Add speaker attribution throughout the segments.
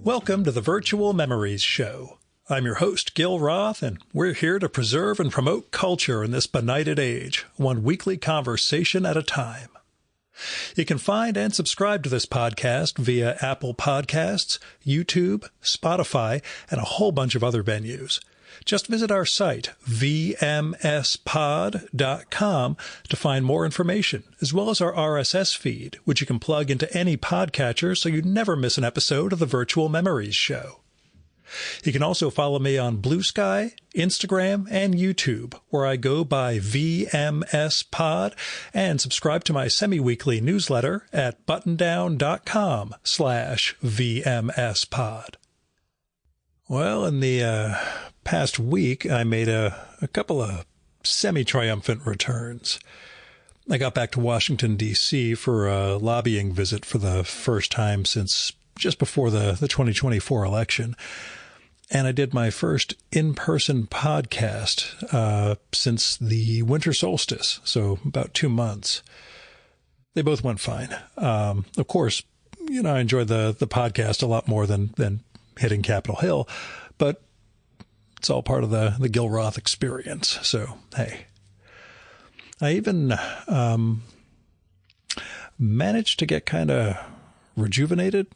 Speaker 1: Welcome to the Virtual Memories Show. I'm your host, Gil Roth, and we're here to preserve and promote culture in this benighted age, one weekly conversation at a time. You can find and subscribe to this podcast via Apple Podcasts, YouTube, Spotify, and a whole bunch of other venues. Just visit our site, vmspod.com, to find more information, as well as our RSS feed, which you can plug into any podcatcher so you never miss an episode of the Virtual Memories Show. You can also follow me on Blue Sky, Instagram, and YouTube, where I go by vmspod, and subscribe to my semi-weekly newsletter at buttondown.com/vmspod. Well, in the past week, I made a couple of semi-triumphant returns. I got back to Washington, D.C. for a lobbying visit for the first time since just before the 2024 election. And I did my first in-person podcast since the winter solstice, so about 2 months. They both went fine. Of course, I enjoyed the podcast a lot more than hitting Capitol Hill, but it's all part of the Gil Roth experience. So, hey. I even managed to get kind of rejuvenated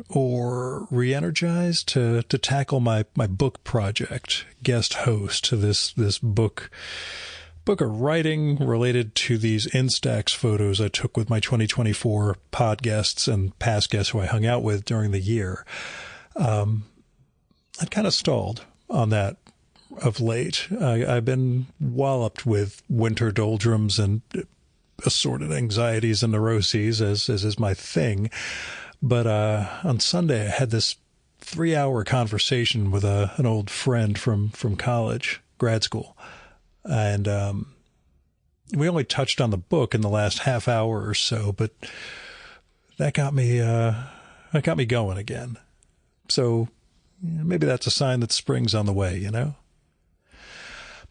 Speaker 1: or re-energized to tackle my book project, guest host to this book of writing related to these Instax photos I took with my 2024 pod guests and past guests who I hung out with during the year. I'd kind of stalled on that of late. I've been walloped with winter doldrums and assorted anxieties and neuroses, as is my thing. But on Sunday, I had this 3-hour conversation with an old friend from college, grad school. And we only touched on the book in the last half hour or so, but that got me going again. So maybe that's a sign that spring's on the way, But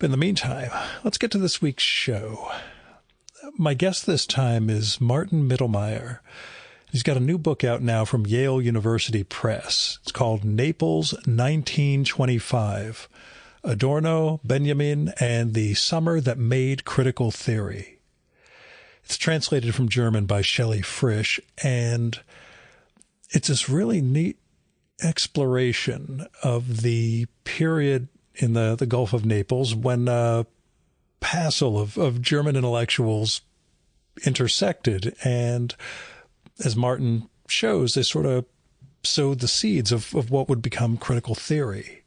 Speaker 1: in the meantime, let's get to this week's show. My guest this time is Martin Mittelmeier. He's got a new book out now from Yale University Press. It's called Naples 1925, Adorno, Benjamin, and the Summer That Made Critical Theory. It's translated from German by Shelley Frisch, and it's this really neat exploration of the period in the Gulf of Naples when a passel of German intellectuals intersected, and as Martin shows, they sort of sowed the seeds of what would become critical theory.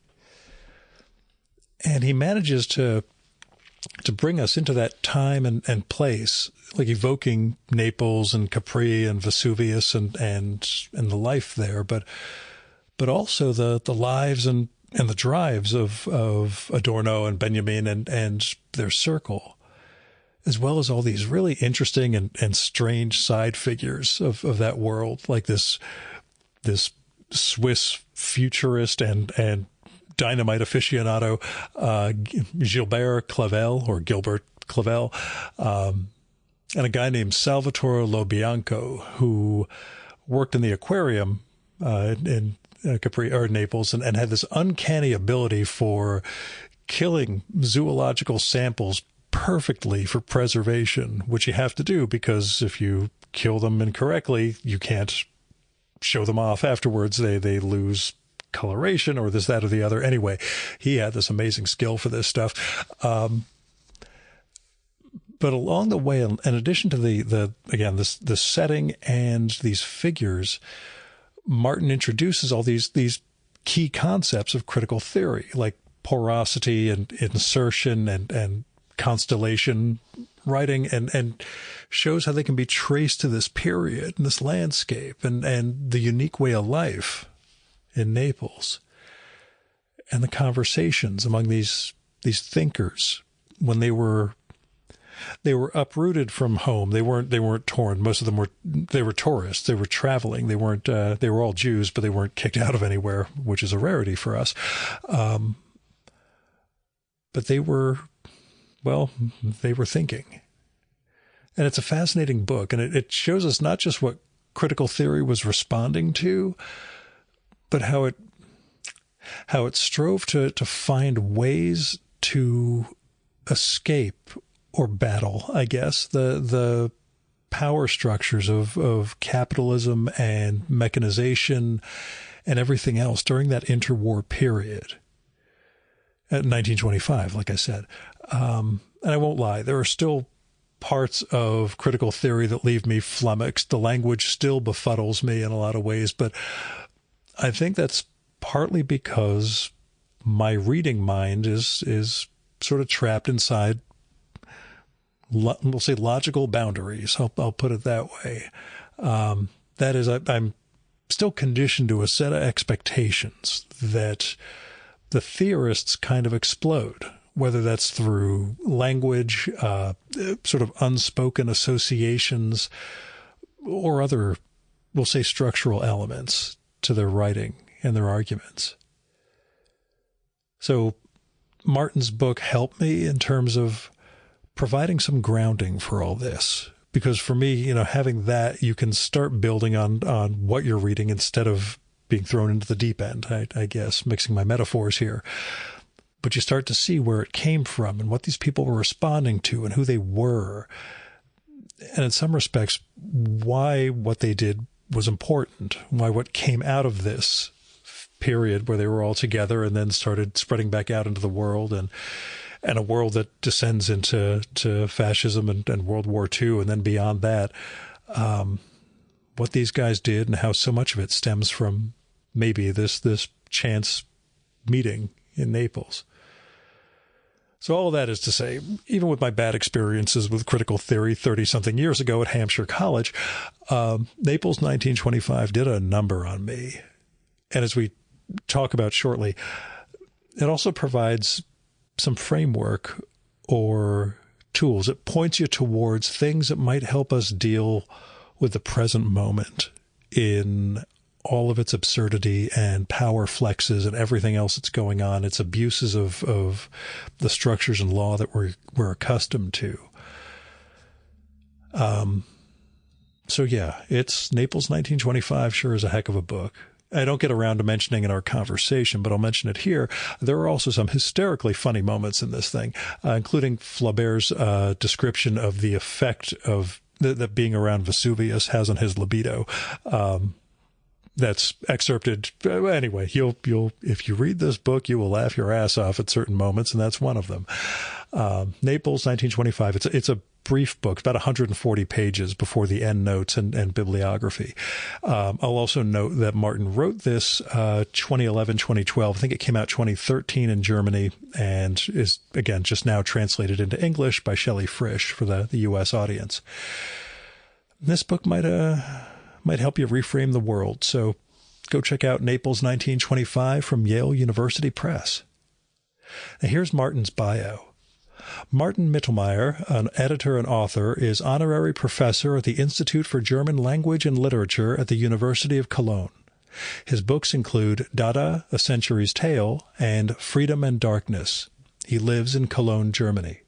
Speaker 1: And he manages to bring us into that time and place, like evoking Naples and Capri and Vesuvius and the life there, but also the lives and the drives of Adorno and Benjamin and their circle, as well as all these really interesting and strange side figures of that world, like this Swiss futurist and dynamite aficionado, Gilbert Clavel, and a guy named Salvatore Lobianco, who worked in the aquarium in Capri or Naples and had this uncanny ability for killing zoological samples perfectly for preservation, which you have to do because if you kill them incorrectly, you can't show them off afterwards. They lose coloration or this, that, or the other. Anyway, he had this amazing skill for this stuff. But along the way, in addition to the setting and these figures, Martin introduces all these key concepts of critical theory, like porosity and insertion and constellation writing, and shows how they can be traced to this period and this landscape and the unique way of life in Naples, and the conversations among these thinkers when they were uprooted from home. They weren't torn. Most of them were tourists. They were traveling. They were all Jews, but they weren't kicked out of anywhere, which is a rarity for us. But they were thinking. And it's a fascinating book, and it shows us not just what critical theory was responding to, but how it strove to find ways to escape or battle, I guess, the power structures of capitalism and mechanization and everything else during that interwar period. At 1925, like I said. And I won't lie, there are still parts of critical theory that leave me flummoxed. The language still befuddles me in a lot of ways, but I think that's partly because my reading mind is sort of trapped inside, we'll say, logical boundaries. I'll put it that way. That is, I'm still conditioned to a set of expectations that the theorists kind of explode, whether that's through language, sort of unspoken associations, or other, we'll say, structural elements to their writing and their arguments. So Martin's book helped me in terms of providing some grounding for all this. Because for me, having that, you can start building on what you're reading instead of being thrown into the deep end, I guess, mixing my metaphors here. But you start to see where it came from and what these people were responding to and who they were. And in some respects, why what they did was important, why what came out of this period where they were all together and then started spreading back out into the world and a world that descends into fascism and World War II and then beyond that, what these guys did and how so much of it stems from maybe this chance meeting in Naples. So all of that is to say, even with my bad experiences with critical theory 30-something years ago at Hampshire College, Naples 1925 did a number on me. And as we talk about shortly, it also provides some framework or tools. It points you towards things that might help us deal with the present moment in all of its absurdity and power flexes and everything else that's going on, its abuses of the structures and law that we're accustomed to. So yeah, it's Naples 1925 sure is a heck of a book. I don't get around to mentioning in our conversation, but I'll mention it here. There are also some hysterically funny moments in this thing, including Flaubert's description of the effect of that being around Vesuvius has on his libido. That's excerpted. Anyway, you'll if you read this book, you will laugh your ass off at certain moments, and that's one of them. Naples, 1925. It's a brief book, about 140 pages before the end notes and bibliography. I'll also note that Martin wrote this 2011, 2012. I think it came out 2013 in Germany and is, again, just now translated into English by Shelley Frisch for the U.S. audience. This book might help you reframe the world. So go check out Naples 1925 from Yale University Press. Now here's Martin's bio. Martin Mittelmeier, an editor and author, is honorary professor at the Institute for German Language and Literature at the University of Cologne. His books include Dada, A Century's Tale, and Freedom and Darkness. He lives in Cologne, Germany.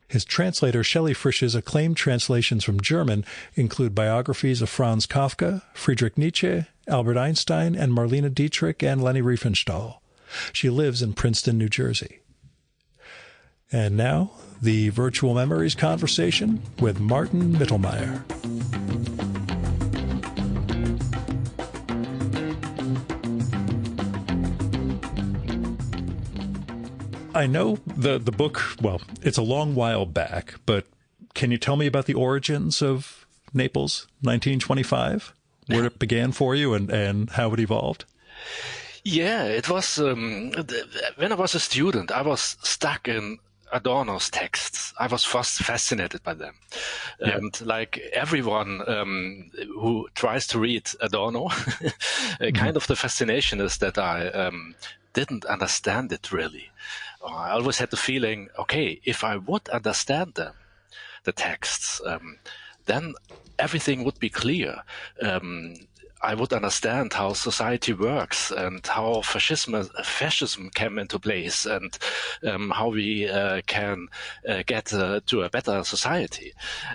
Speaker 1: His translator, Shelley Frisch's acclaimed translations from German include biographies of Franz Kafka, Friedrich Nietzsche, Albert Einstein, and Marlene Dietrich and Leni Riefenstahl. She lives in Princeton, New Jersey. And now, the Virtual Memories conversation with Martin Mittelmeier. I know the book, well, it's a long while back, but can you tell me about the origins of Naples 1925? Where it began for you and how it evolved?
Speaker 2: Yeah, it was, when I was a student, I was stuck in Adorno's texts. I was first fascinated by them. Yeah. And like everyone who tries to read Adorno, kind of the fascination is that I didn't understand it really. I always had the feeling, okay, if I would understand them, the texts, then everything would be clear. I would understand how society works and how fascism came into place and how we can get to a better society.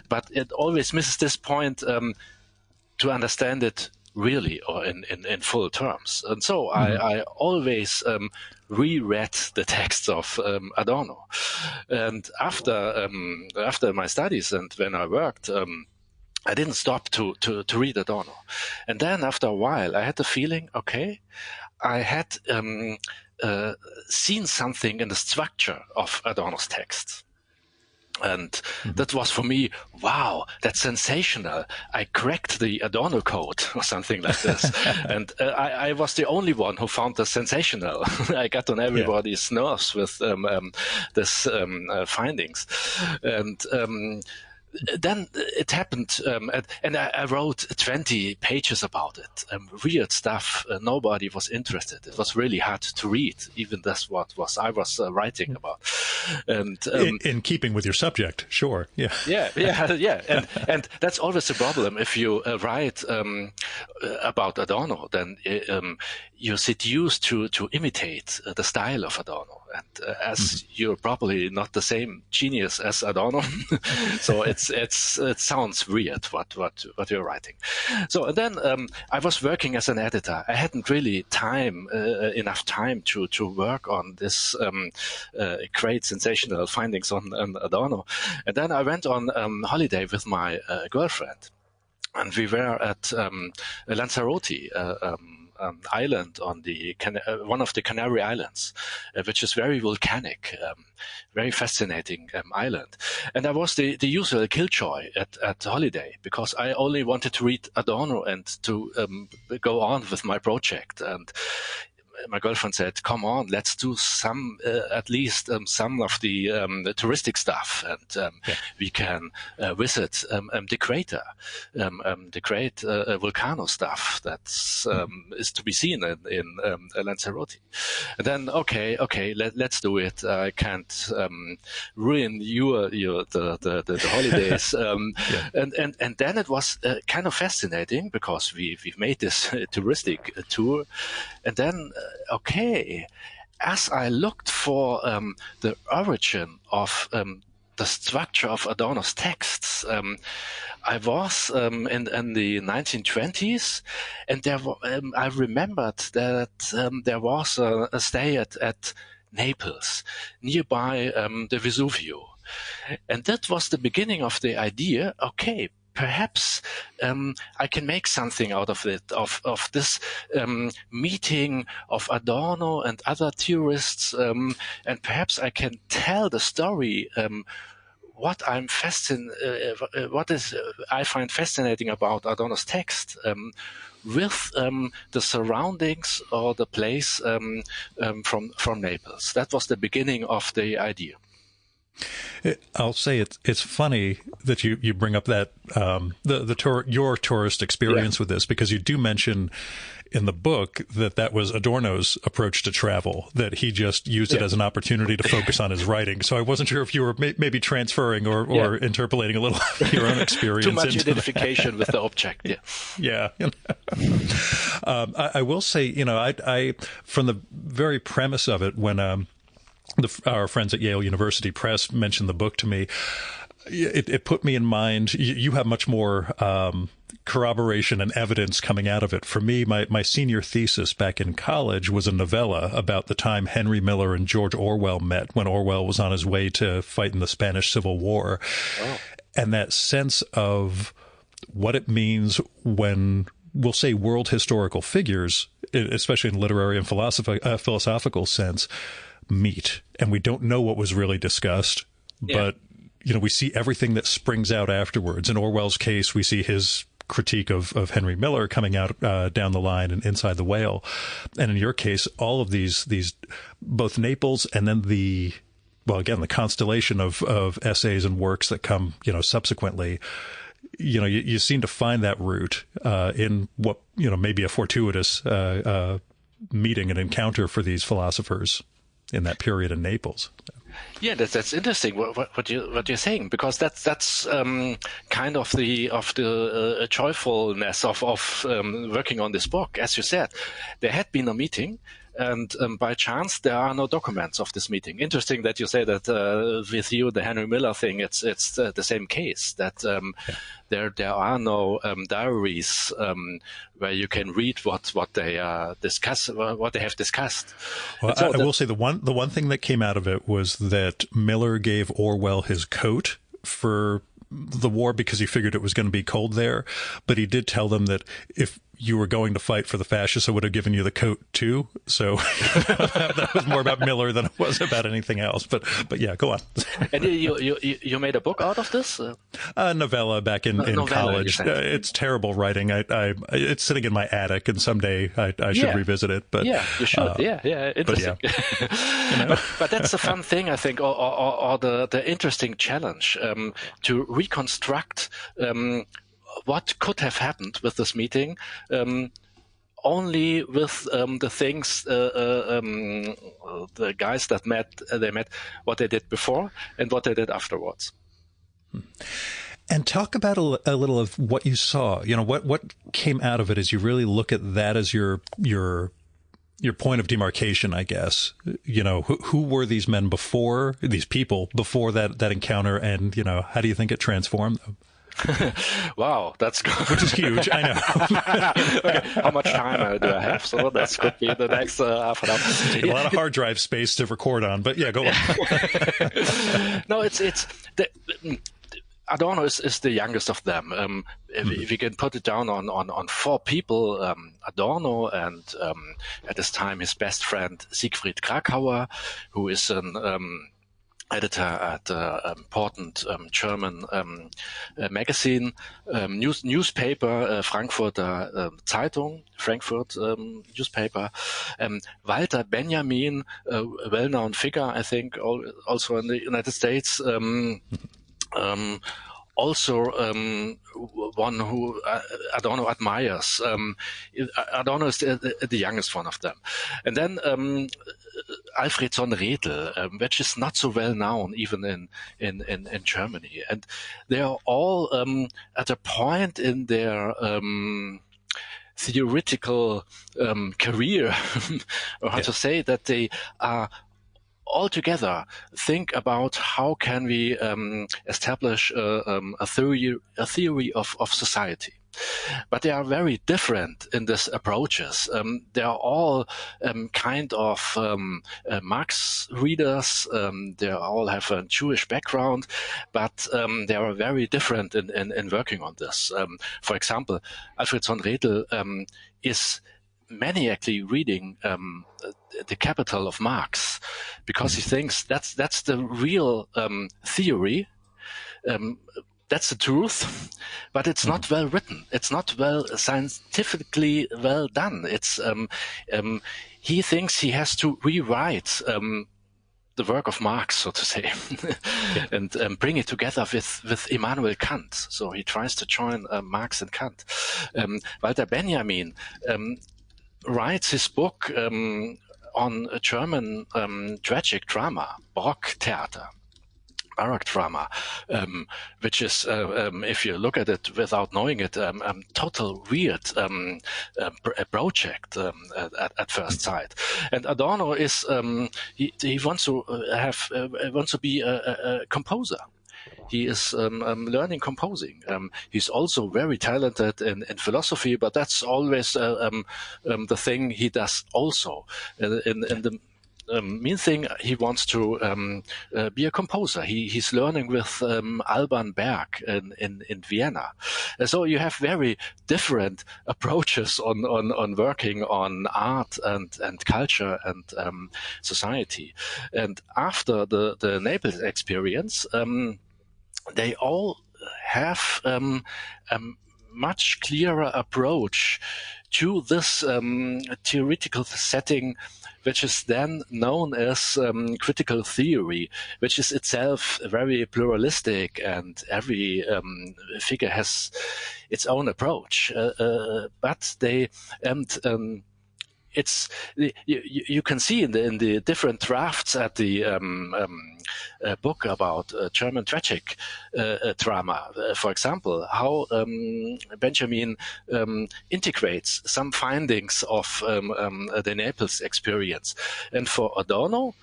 Speaker 2: But it always misses this point to understand it really, or in full terms. And so I always reread the texts of Adorno. And after my studies and when I worked, I didn't stop to read Adorno. And then after a while, I had the feeling, okay, I had seen something in the structure of Adorno's texts. And that was for me, wow, that's sensational. I cracked the Adorno code or something like this. And I was the only one who found this sensational. I got on everybody's nerves with this findings. And then it happened, and I wrote 20 pages about it. Weird stuff. Nobody was interested. It was really hard to read. Even that's what I was writing about. And
Speaker 1: in keeping with your subject, sure, yeah.
Speaker 2: And that's always the problem. If you write about Adorno, then you're seduced to imitate the style of Adorno. And as you're probably not the same genius as Adorno, so it sounds weird what you're writing. So then I was working as an editor. I hadn't really enough time to work on this great sensational findings on Adorno. And then I went on holiday with my girlfriend, and we were at Lanzarote. Island on the one of the Canary Islands, which is very volcanic, very fascinating island. And I was the usual killjoy at holiday because I only wanted to read Adorno and to go on with my project. And my girlfriend said, "Come on, let's do some, at least some of the touristic stuff, and we can visit the crater, the great volcano stuff that's is to be seen in Lanzarote." And then, okay, let's do it. I can't ruin the holidays. And then it was kind of fascinating because we made this touristic tour, and then. As I looked for the origin of the structure of Adorno's texts, I was in the 1920s, and I remembered that there was a stay at Naples, nearby the Vesuvio. And that was the beginning of the idea, perhaps I can make something out of it, of this meeting of Adorno and other theorists, and perhaps I can tell the story. What I find fascinating about Adorno's text with the surroundings or the place from Naples. That was the beginning of the idea.
Speaker 1: I'll say it's funny that you bring up that your tourist experience with this, because you do mention in the book that was Adorno's approach to travel, that he just used it as an opportunity to focus on his writing. So I wasn't sure if you were maybe transferring or interpolating a little of your own experience.
Speaker 2: Too much identification with the object.
Speaker 1: Yeah. I will say, I from the very premise of it, when our friends at Yale University Press mentioned the book to me, it put me in mind. You have much more corroboration and evidence coming out of it. For me, my senior thesis back in college was a novella about the time Henry Miller and George Orwell met, when Orwell was on his way to fight in the Spanish Civil War. Wow. And that sense of what it means when, we'll say, world historical figures, especially in literary and philosophical sense, meet, and we don't know what was really discussed, but we see everything that springs out afterwards. In Orwell's case, we see his critique of Henry Miller coming out down the line and Inside the Whale, and in your case, all of these both Naples and then the constellation of essays and works that come subsequently. You seem to find that root in what maybe a fortuitous meeting and encounter for these philosophers in that period in Naples.
Speaker 2: Yeah, that's interesting what you're saying, because that's kind of the joyfulness of working on this book. As you said, there had been a meeting and by chance there are no documents of this meeting. Interesting that you say that with you, the Henry Miller thing, it's the same case, that there are no diaries where you can read what they discuss, what they have discussed.
Speaker 1: Well, I will say the one thing that came out of it was that Miller gave Orwell his coat for the war because he figured it was going to be cold there, but he did tell them that if you were going to fight for the fascists, I would have given you the coat too. So that was more about Miller than it was about anything else. But yeah, go on.
Speaker 2: And you made a book out of this?
Speaker 1: A novella back in college. It's terrible writing. It's sitting in my attic, and someday I should revisit it. But
Speaker 2: yeah, you should. Interesting.
Speaker 1: But,
Speaker 2: but that's a fun thing, I think, or the interesting challenge to reconstruct what could have happened with this meeting, only with the things the guys that met, what they did before and what they did afterwards.
Speaker 1: And talk about a little of what you saw. What came out of it as you really look at that as your point of demarcation, I guess. Who were these men before, these people before that encounter, and how do you think it transformed them?
Speaker 2: Wow, that's good.
Speaker 1: Which is huge, I know.
Speaker 2: Okay, how much time do I have? So that could be the next half an hour.
Speaker 1: A lot of hard drive space to record on, but yeah, go on.
Speaker 2: No, it's Adorno is the youngest of them. If we can put it down on four people, Adorno and at this time his best friend Siegfried Kracauer, who is an editor at important German magazine, newspaper, Frankfurter Zeitung, Frankfurt newspaper. Walter Benjamin, a well-known figure, I think, also in the United States. Also, one who Adorno admires. Adorno is the youngest one of them. And then Alfred Sohn-Rethel, which is not so well known even in Germany. And they are all at a point in their theoretical career, or how to say, that they are altogether think about how can we establish a theory of society. But they are very different in these approaches. They are all kind of Marx readers. They all have a Jewish background, but they are very different in working on this. For example, Alfred Sohn-Rethel is maniacally reading the Capital of Marx because he thinks that's the real theory. That's the truth, but it's not well written. It's not well scientifically well done. It's he thinks he has to rewrite the work of Marx, so to say, and bring it together with Immanuel Kant. So he tries to join Marx and Kant. Walter Benjamin writes his book on a German tragic drama, Baroque drama, which is, if you look at it without knowing it, total weird project at first sight. And Adorno is he wants to be a composer. He is learning composing. He's also very talented in philosophy, but that's always the thing he does also. In the main thing, he wants to be a composer. He's learning with Alban Berg in Vienna. So you have very different approaches on working on art and culture and society. And after the Naples experience, they all have a much clearer approach to this theoretical setting, which is then known as critical theory, which is itself very pluralistic, and every figure has its own approach. But they it's you can see in the different drafts at the book about German tragic drama. For example, how Benjamin integrates some findings of the Naples experience. And for Adorno,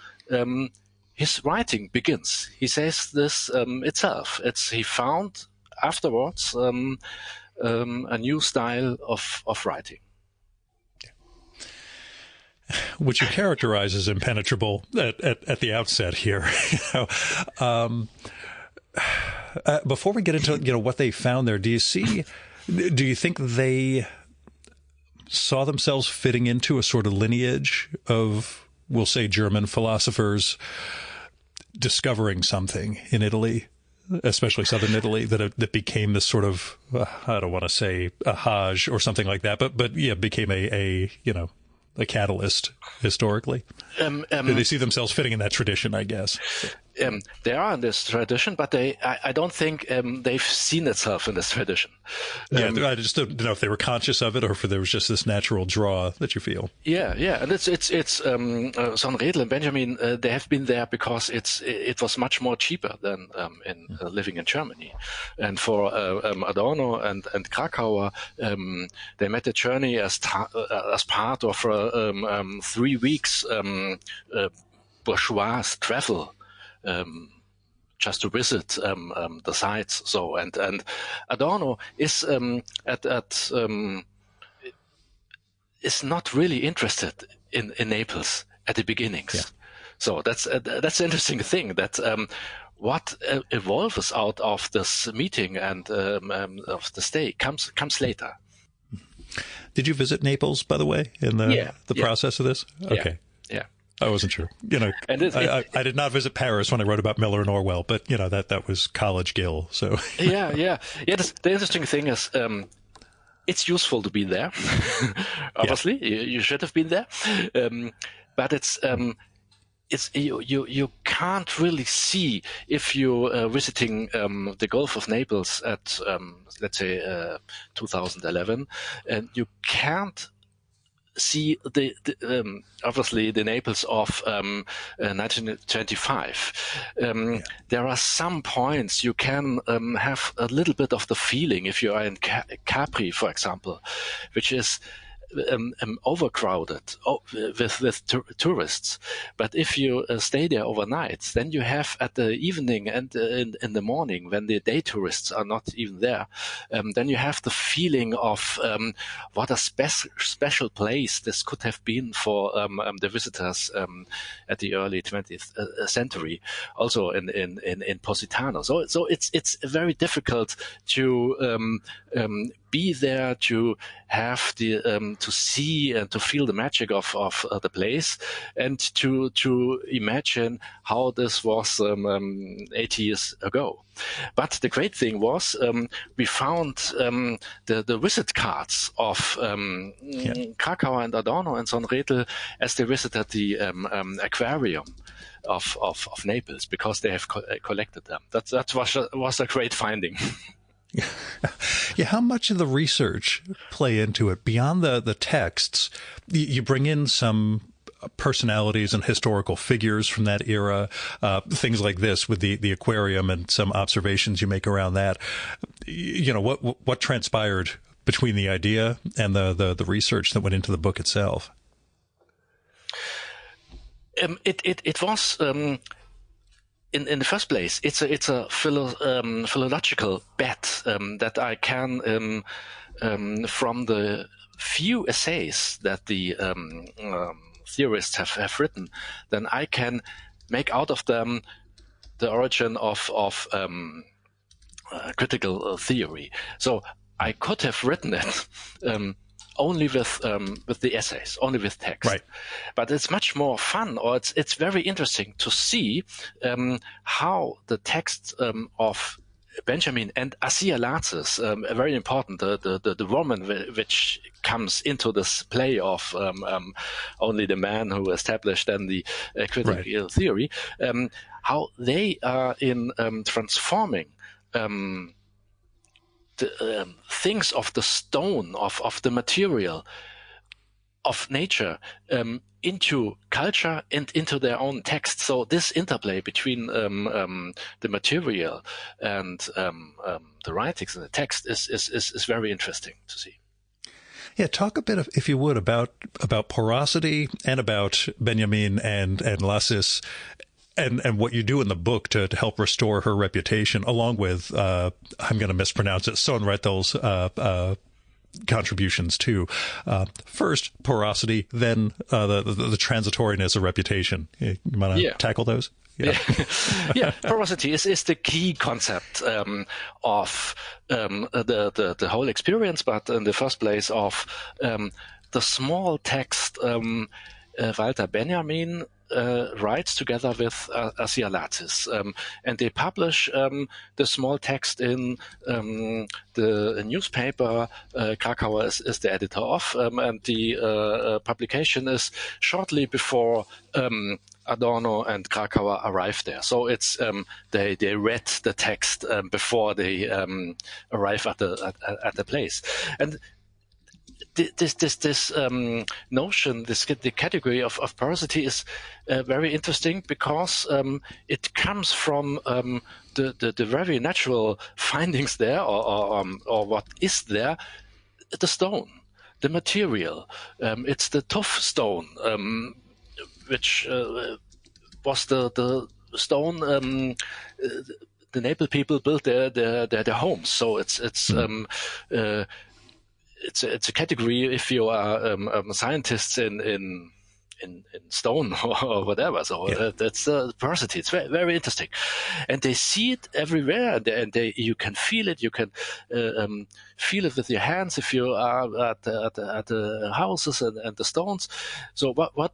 Speaker 2: his writing begins. He says this itself. He found afterwards a new style of writing,
Speaker 1: which you characterize as impenetrable at the outset here. Before we get into what they found there, do you think they saw themselves fitting into a sort of lineage of, we'll say, German philosophers discovering something in Italy, especially southern Italy, that became this sort of, I don't want to say a Hajj or something like that, but yeah, became a catalyst historically? Do they see themselves fitting in that tradition, I guess?
Speaker 2: They are in this tradition, but I don't think they've seen itself in this tradition.
Speaker 1: I just don't know if they were conscious of it or if there was just this natural draw that you feel.
Speaker 2: Yeah, and it's Sohn-Rethel and Benjamin. They have been there because it was much more cheaper than living in Germany. And for Adorno and Krakauer, they made the journey as part of 3 weeks bourgeois travel. Just to visit the sites. So and Adorno is is not really interested in Naples at the beginnings. Yeah. So that's the interesting thing, that what evolves out of this meeting and of the stay comes later.
Speaker 1: Did you visit Naples, by the way, in the process of this? Okay.
Speaker 2: Yeah.
Speaker 1: I wasn't sure. And I did not visit Paris when I wrote about Miller and Orwell, but that was college Gil. So
Speaker 2: yeah. The interesting thing is, it's useful to be there. Obviously, you should have been there, but it's you can't really see if you're visiting the Gulf of Naples at let's say 2011, and you can't see the obviously the Naples of 1925. There are some points you can have a little bit of the feeling if you are in Capri, for example, which is overcrowded with tourists. But if you stay there overnight, then you have at the evening and in the morning, when the day tourists are not even there, then you have the feeling of what a special place this could have been for the visitors at the early 20th century, also in Positano. So it's very difficult to be there, to have the to see and to feel the magic of the place, and to imagine how this was 80 years ago. But the great thing was we found the visit cards of Krakauer and Adorno and Sohn-Rethel as they visited the aquarium of Naples, because they have collected them. That was a great finding.
Speaker 1: Yeah, how much of the research play into it beyond the texts? You bring in some personalities and historical figures from that era, things like this with the aquarium and some observations you make around that. What transpired between the idea and the research that went into the book itself?
Speaker 2: It was. In the first place, it's a philological bet that I can, from the few essays that the theorists have written, then I can make out of them the origin of critical theory. So I could have written it only with the essays, only with text. Right. But it's much more fun, or it's very interesting to see how the text of Benjamin and Asia Lazis, very important, the woman which comes into this play of only the man who established then the critical theory, how they are in transforming the things of the stone, of the material, of nature into culture and into their own text. So this interplay between the material and the writings and the text is very interesting to see.
Speaker 1: Yeah, talk a bit, if you would, about porosity and about Benjamin and Lassus, and what you do in the book to help restore her reputation, along with I'm going to mispronounce it, Sohn-Rethel's contributions too. First, porosity, then the transitoriness of reputation. You want to tackle those?
Speaker 2: Yeah. Yeah, porosity is the key concept of the whole experience, but in the first place of the small text Walter Benjamin writes together with Lassus, and they publish the small text in the newspaper Krakauer is the editor of, and the publication is shortly before Adorno and Krakauer arrived there. So it's they read the text before they arrive at the place. And this notion, the category of porosity is very interesting because it comes from the very natural findings there, or what is there, the stone, the material. It's the tough stone, which was the stone the Naples people built their homes. So it's a category if you are scientists in stone or whatever. So that's porosity. It's very, very interesting, and they see it everywhere. And you can feel it. You can feel it with your hands if you are at the houses and the stones. So what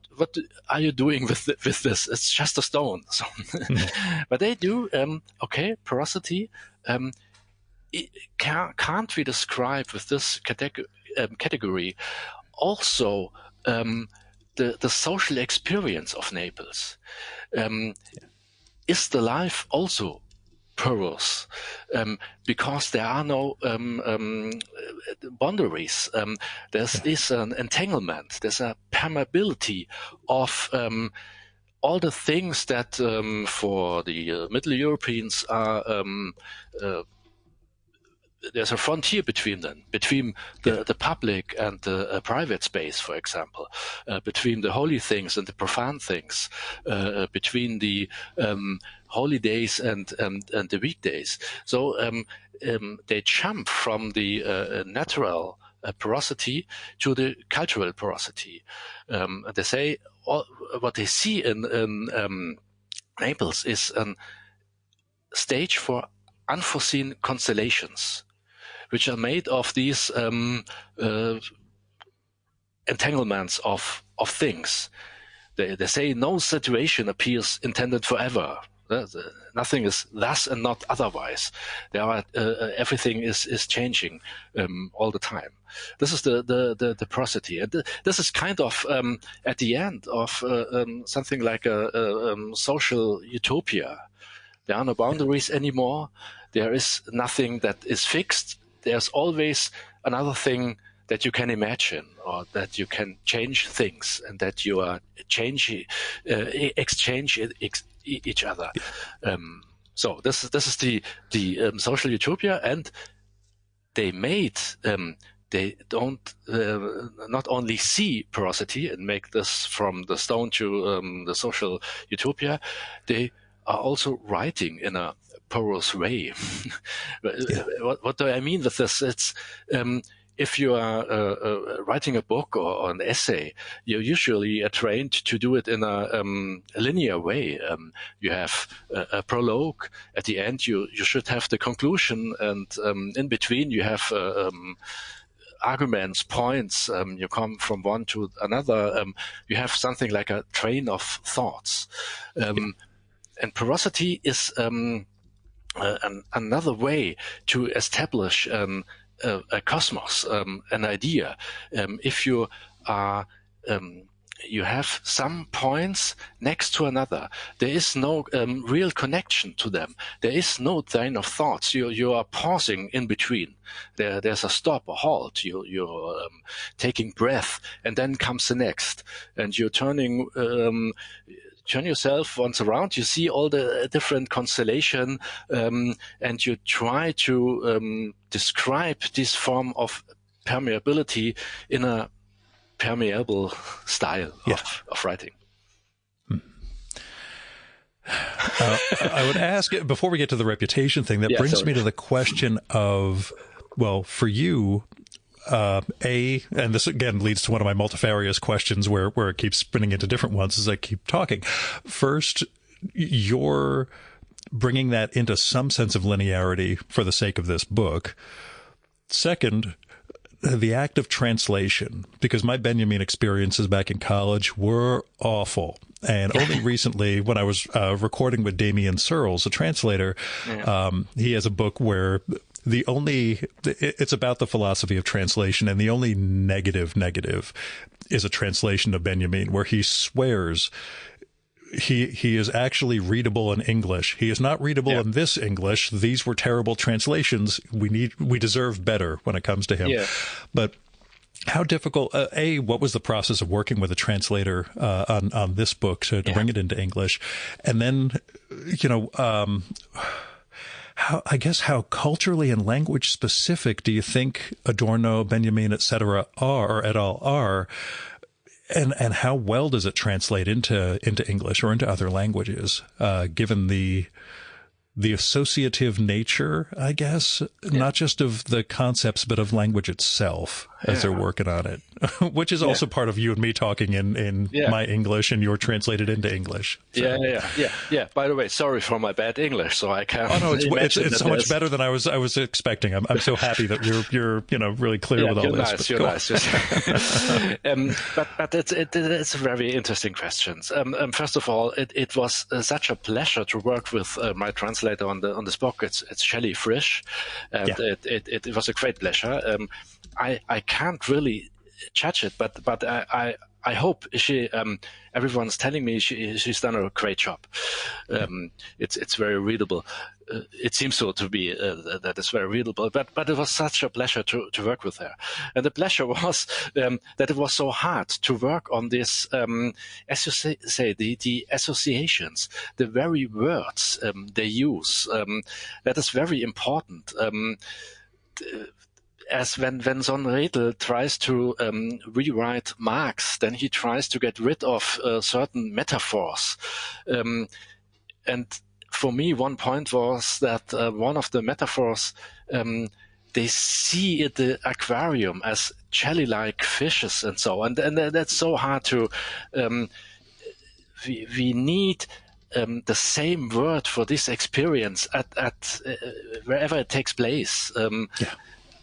Speaker 2: are you doing with this? It's just a stone. So, but they do porosity. Can't we describe with this category also the social experience of Naples? Is the life also porous? Because there are no boundaries. Is an entanglement. There's a permeability of all the things that for the Middle Europeans are there's a frontier between them, between the public and the private space, for example, between the holy things and the profane things, between the holy days and the weekdays. So they jump from the natural porosity to the cultural porosity. They say what they see in Naples is a stage for unforeseen constellations, which are made of these entanglements of things. They say no situation appears intended forever. Nothing is thus and not otherwise. There are everything is changing all the time. This is the porosity, and this is kind of at the end of something like a social utopia. There are no boundaries anymore. There is nothing that is fixed. There's always another thing that you can imagine, or that you can change things, and that you are exchange each other. So this is the social utopia, and they made they don't not only see porosity and make this from the stone to the social utopia, they are also writing in a porous way. What do I mean with this? It's if you are writing a book or an essay, you usually are trained to do it in a linear way. You have a prologue. At the end, you should have the conclusion, and in between you have arguments, points. You come from one to another. You have something like a train of thoughts. And porosity is another way to establish a cosmos, an idea. If you are you have some points next to another. There is no real connection to them. There is no train of thoughts. You are pausing in between. There's a stop, a halt. You're taking breath, and then comes the next. And you're turn yourself once around. You see all the different constellation, and you try to describe this form of permeability in a permeable style of writing.
Speaker 1: I would ask, before we get to the reputation thing, that brings me to the question of, well, for you, and this again leads to one of my multifarious questions where it keeps spinning into different ones as I keep talking. First, you're bringing that into some sense of linearity for the sake of this book. Second, the act of translation, because my Benjamin experiences back in college were awful. And only recently, when I was recording with Damien Searles, a translator, he has a book where it's about the philosophy of translation, and the only negative is a translation of Benjamin where he swears he is actually readable in English. He is not readable in this English. These were terrible translations. We deserve better when it comes to him. Yeah. But how difficult, what was the process of working with a translator on this book to bring it into English? And then, how culturally and language specific do you think Adorno, Benjamin, et cetera, or et al. Are? And how well does it translate into English or into other languages, given the associative nature, I guess, not just of the concepts, but of language itself as they're working on it, which is also part of you and me talking in my English and you're translated into English. So.
Speaker 2: Yeah. By the way, sorry for my bad English, so I can't.
Speaker 1: Oh no, it's so much better than I was expecting. I'm so happy that you're really clear with all this.
Speaker 2: You're nice. But it's very interesting questions. First of all, it was such a pleasure to work with my translator on this book. It's Shelley Frisch, and it was a great pleasure. I can't really judge it, but I hope everyone's telling me she's done a great job. It's very readable. It seems so to be that it's very readable, but it was such a pleasure to work with her. And the pleasure was that it was so hard to work on this, as you say, the associations, the very words they use. That is very important. As when Sohn-Rethel tries to rewrite Marx, then he tries to get rid of certain metaphors. And for me, one point was that one of the metaphors, they see the aquarium as jelly-like fishes and so on. And that's so hard to... we need... the same word for this experience at wherever it takes place.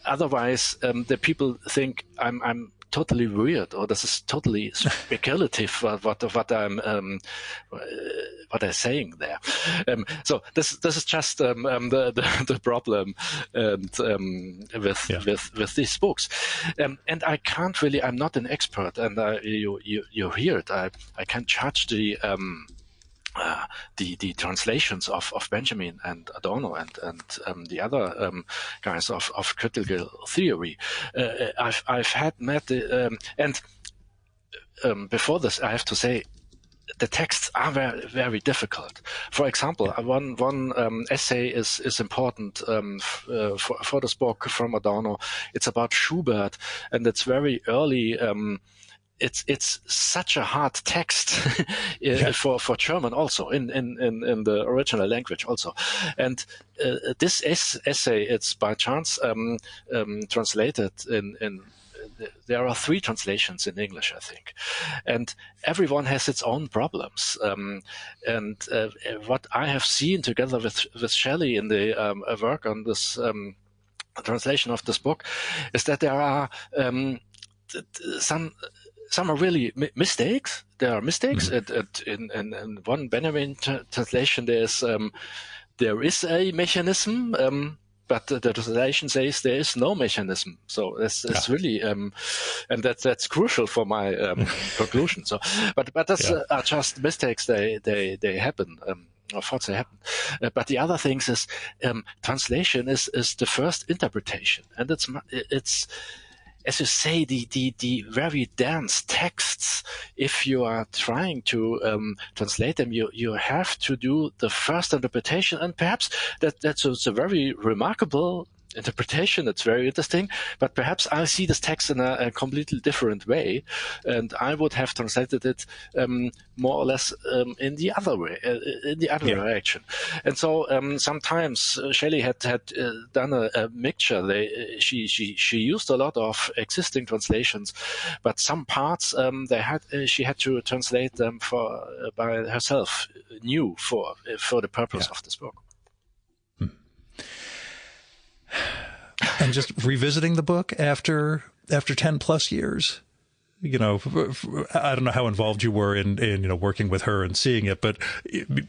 Speaker 2: Otherwise, the people think I'm totally weird, or this is totally speculative. What I'm saying there. So this is just the problem with these books, and I can't really. I'm not an expert, and you hear it. I can't judge the translations of Benjamin and Adorno and the other guys of critical theory. I've had met and before this, I have to say, the texts are very, very difficult. For example, one essay is important for this book from Adorno. It's about Schubert, and it's very early. It's such a hard text for German also in the original language also, and this essay, it's by chance translated in. There are 3 translations in English, I think, and everyone has its own problems. And what I have seen together with Shelley in the work on this translation of this book is that there are some are really mistakes. There are mistakes. In one Benjamin translation, there is a mechanism but the translation says there is no mechanism. So it's really, and that's crucial for my conclusion. So, but that's are just mistakes. They happen. Of course they happen. But the other things is translation is the first interpretation, and it's as you say, the very dense texts, if you are trying to translate them, you have to do the first interpretation, and perhaps that's a very remarkable interpretation. It's very interesting, but perhaps I see this text in a completely different way, and I would have translated it more or less in the other way, in the other direction. And so sometimes Shelley had done a mixture. She used a lot of existing translations, but some parts she had to translate them by herself, new for the purpose of this book.
Speaker 1: And just revisiting the book after 10 plus years, I don't know how involved you were in working with her and seeing it, but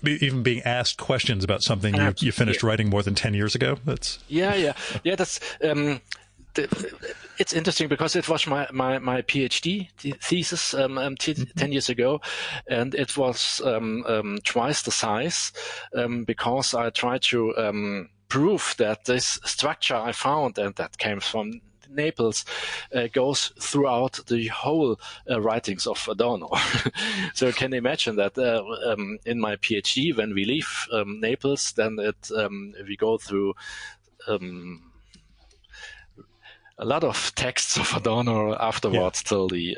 Speaker 1: even being asked questions about something you finished writing more than 10 years ago. That's
Speaker 2: that's it's interesting because it was my PhD thesis 10 years ago, and it was twice the size because I tried to prove that this structure I found, and that came from Naples, goes throughout the whole writings of Adorno. So you can imagine that in my PhD, when we leave Naples, then we go through a lot of texts of Adorno afterwards till the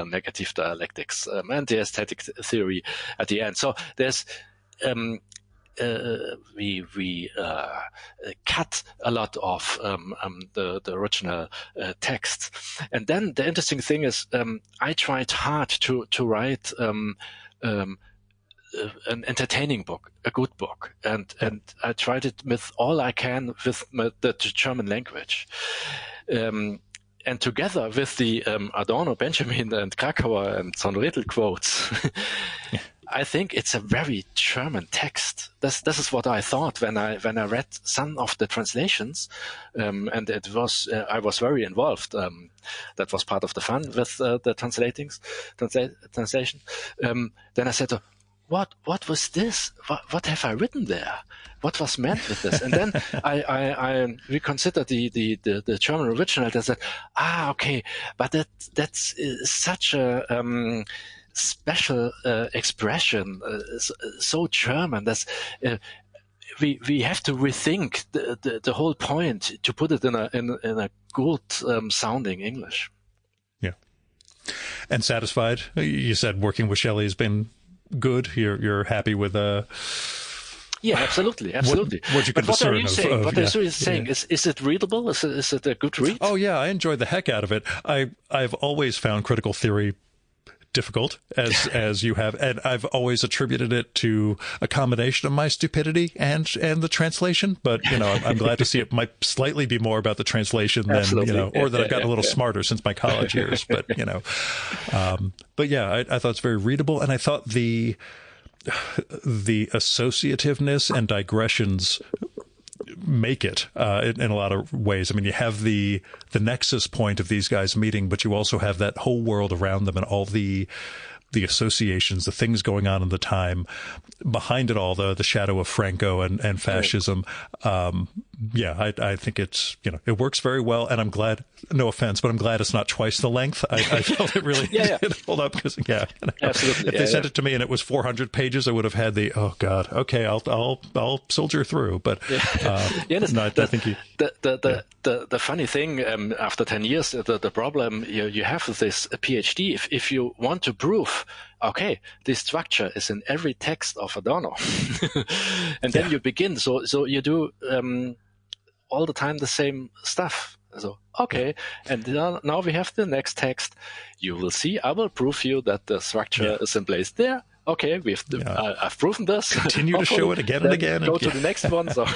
Speaker 2: negative dialectics and the aesthetic theory at the end. So there's we cut a lot of the original text, and then the interesting thing is I tried hard to write an entertaining book, a good book, and I tried it with all I can with the German language. And together with the Adorno, Benjamin, and Krakauer and Sohn-Rethel quotes, I think it's a very German text. This is what I thought when I read some of the translations, and it was I was very involved. That was part of the fun with the translation. Then I said, what was this? What have I written there? What was meant with this? And then I reconsidered the German original. I said, okay, but that's such a special expression, so German. That's we have to rethink the whole point to put it in a good sounding English. Yeah,
Speaker 1: and satisfied. You said working with Shelley has been good. You're happy with
Speaker 2: Yeah, absolutely.
Speaker 1: What
Speaker 2: are you saying? What are you saying? Is it readable? Is it a good read?
Speaker 1: Oh yeah, I enjoyed the heck out of it. I've always found critical theory difficult, as you have, and I've always attributed it to a combination of my stupidity and the translation. But I'm glad to see it might slightly be more about the translation than or that I've gotten a little smarter since my college years. But but yeah, I thought it's very readable, and I thought the associativeness and digressions make it in a lot of ways. I mean, you have the nexus point of these guys meeting, but you also have that whole world around them and all the associations, the things going on in the time behind it all, the shadow of Franco and fascism. I think it's, it works very well, and I'm glad, no offense, but I'm glad it's not twice the length. I felt it really did hold up because,
Speaker 2: absolutely.
Speaker 1: If they sent it to me and it was 400 pages, I would have had oh God, okay, I'll soldier through. But I think
Speaker 2: the funny thing, after 10 years, the problem you have with this PhD, if you want to prove, okay, this structure is in every text of Adorno, and then you begin. So you do all the time the same stuff. So okay, and now we have the next text. You will see. I will prove you that the structure is in place there. Okay, I've proven this.
Speaker 1: Continue to show it again and again.
Speaker 2: Go to the next one. So.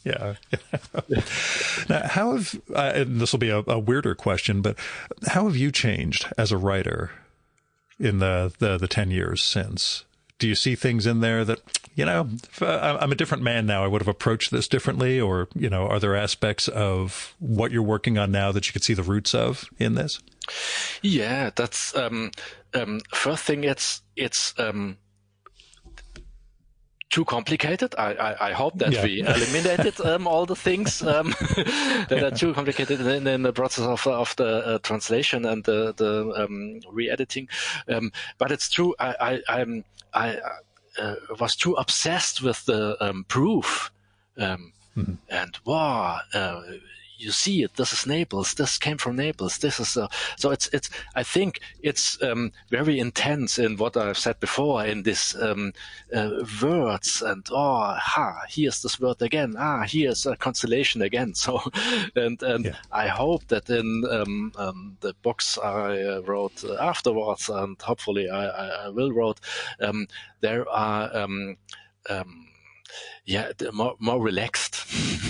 Speaker 1: Yeah. Now, how have and this will be a weirder question, but how have you changed as a writer in the 10 years since? Do you see things in there that I'm a different man now. I would have approached this differently, or, are there aspects of what you're working on now that you could see the roots of in this?
Speaker 2: Yeah, that's first thing. It's too complicated. I hope that we eliminated all the things that are too complicated in the process of the translation and the re-editing. But it's true. I was too obsessed with the proof, and wow. You see it. This is Naples. This came from Naples. This is so. It's. I think it's very intense in what I've said before in this words and here's this word again. Here's a constellation again. So, and I hope that in the books I wrote afterwards, and hopefully I will write, there are. More relaxed,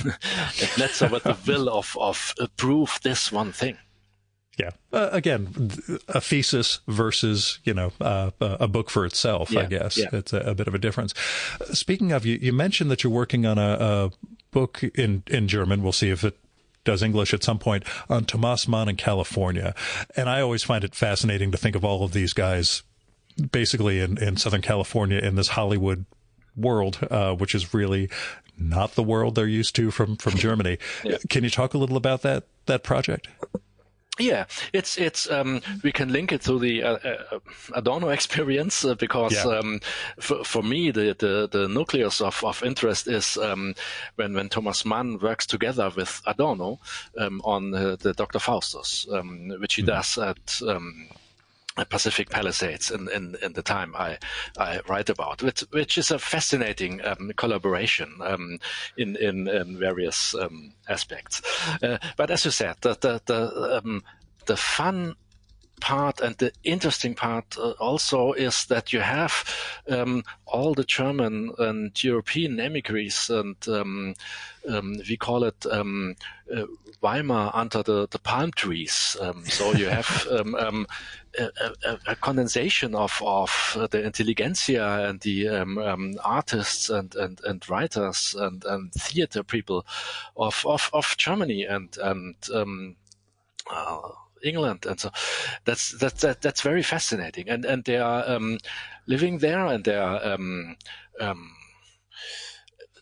Speaker 2: and not so with the will of prove this one thing.
Speaker 1: Yeah. Again, a thesis versus, a book for itself, I guess. Yeah. It's a bit of a difference. Speaking of, you mentioned that you're working on a book in German. We'll see if it does English at some point, on Thomas Mann in California. And I always find it fascinating to think of all of these guys basically in Southern California in this Hollywood world, which is really not the world they're used to from Germany. Yeah. Can you talk a little about that project?
Speaker 2: Yeah, it's we can link it to the Adorno experience because for me the nucleus of interest is when Thomas Mann works together with Adorno on the Dr. Faustus, which he does at Pacific Palisades in the time I write about, which is a fascinating collaboration in various aspects. But as you said, the fun part and the interesting part also is that you have all the German and European emigres, and we call it Weimar under the palm trees. So you have a condensation of the intelligentsia and the artists and writers and theater people of Germany and England, and so that's very fascinating. And they are living there, and they are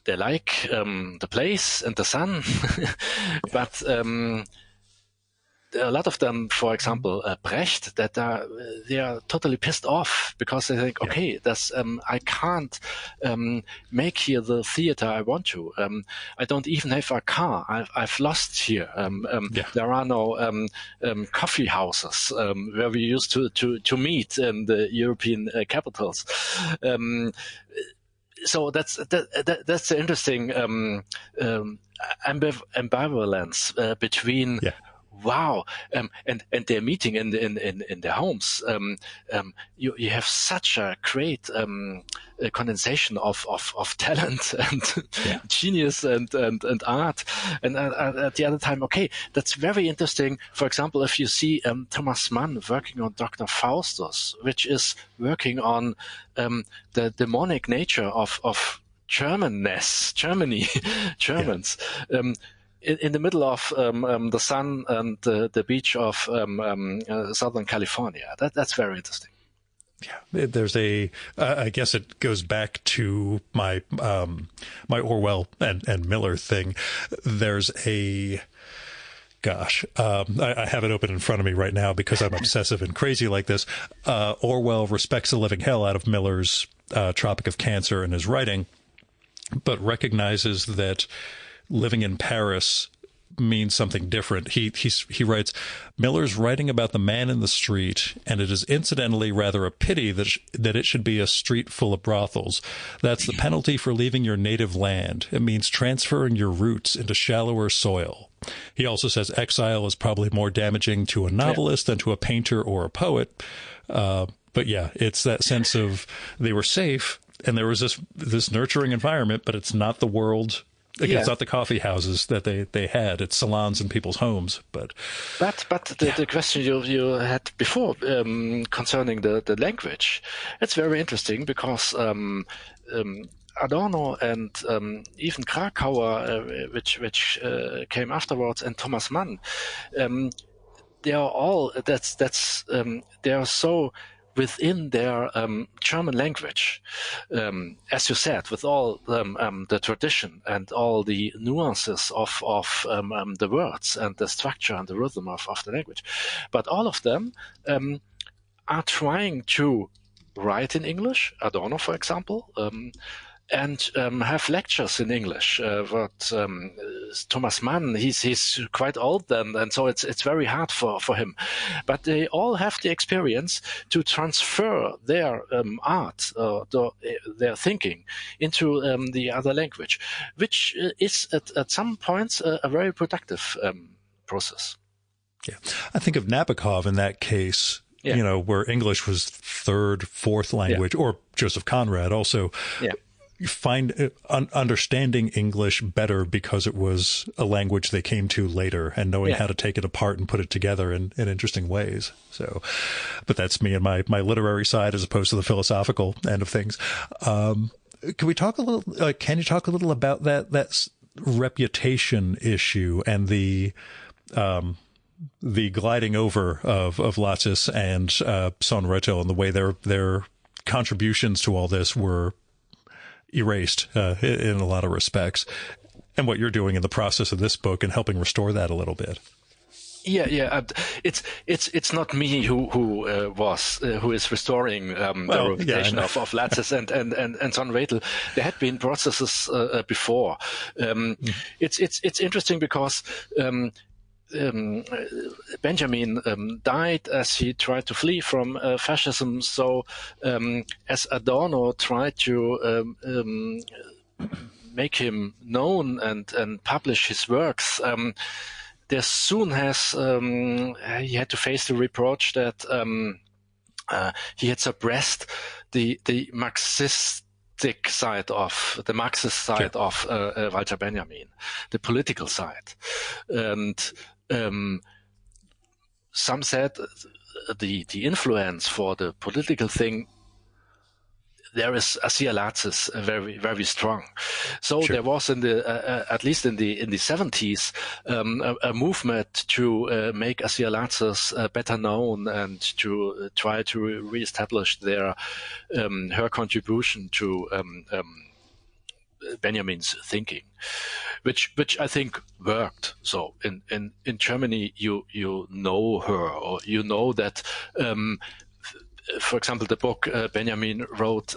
Speaker 2: they like the place and the sun, but a lot of them, for example, Brecht, that they are totally pissed off because they think, okay, that's I can't make here the theater I want to. I don't even have a car. I've lost here. There are no coffee houses where we used to meet in the European capitals. So that's the interesting ambivalence between. Yeah. Wow, and they're meeting in their homes. You have such a great condensation of talent and genius and art. And at the other time, okay, that's very interesting. For example, if you see Thomas Mann working on Dr. Faustus, which is working on the demonic nature of Germany, Germans. Yeah. In the middle of the sun and the beach of Southern California. That's very interesting.
Speaker 1: Yeah, there's I guess it goes back to my Orwell and Miller thing. There's I have it open in front of me right now because I'm obsessive and crazy like this. Orwell respects the living hell out of Miller's Tropic of Cancer in his writing, but recognizes that living in Paris means something different. He writes, Miller's writing about the man in the street, and it is incidentally rather a pity that it should be a street full of brothels. That's the penalty for leaving your native land. It means transferring your roots into shallower soil. He also says exile is probably more damaging to a novelist than to a painter or a poet. But yeah, it's that sense of they were safe, and there was this nurturing environment, but it's not the world. It's not the coffee houses that they had. It's salons in people's homes. But
Speaker 2: the question you had before concerning the language, it's very interesting because Adorno and even Krakauer, which came afterwards, and Thomas Mann, they are all they are so within their German language, as you said, with all the tradition and all the nuances of the words and the structure and the rhythm of the language. But all of them are trying to write in English, Adorno, for example, and have lectures in English. But Thomas Mann, he's quite old then, and so it's very hard for him. But they all have the experience to transfer their art, their thinking, into the other language, which is at some points a very productive process.
Speaker 1: Yeah, I think of Nabokov in that case.
Speaker 2: Yeah.
Speaker 1: You know, where English was third, fourth language, or Joseph Conrad also.
Speaker 2: Yeah.
Speaker 1: You find understanding English better because it was a language they came to later, and knowing how to take it apart and put it together in interesting ways. So, but that's me and my literary side as opposed to the philosophical end of things. Can we talk a little? Can you talk a little about that reputation issue and the gliding over of Lattes and Sohn-Rethel, and the way their contributions to all this were erased in a lot of respects, and what you're doing in the process of this book and helping restore that a little bit.
Speaker 2: Yeah. It's not me who is restoring the reputation of Lattes and Sohn-Rethel. There had been processes before. It's interesting because Benjamin died as he tried to flee from fascism. So as Adorno tried to make him known and publish his works, there soon he had to face the reproach that he had suppressed the Marxist side of the Marxist side of Walter Benjamin, the political side. And some said the influence for the political thing, there is Asia Lattes very, very strong. So there was at least in the 70s, a movement to make Asia Lattes better known and to try to reestablish her contribution to Benjamin's thinking, which I think worked. So in Germany, you know her, or you know that. For example, the book Benjamin wrote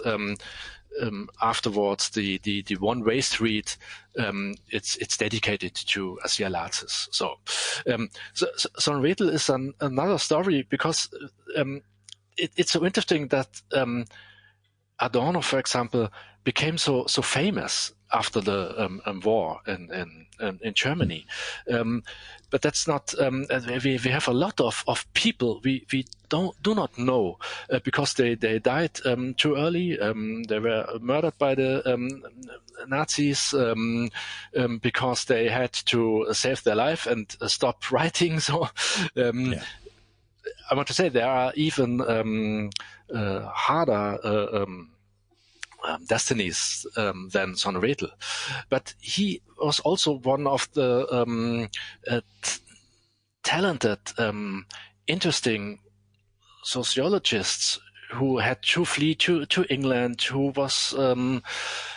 Speaker 2: afterwards, the one-way street, it's dedicated to Asia Lattes. So Sohn-Rethel is another story, because it's so interesting that Adorno, for example, became so famous after the war in Germany. But that's not. We have a lot of people we do not know because they died too early. They were murdered by the Nazis because they had to save their life and stop writing. So I want to say there are even harder destinies than Sohn-Rethel. But he was also one of the talented, interesting sociologists who had to flee to England, who was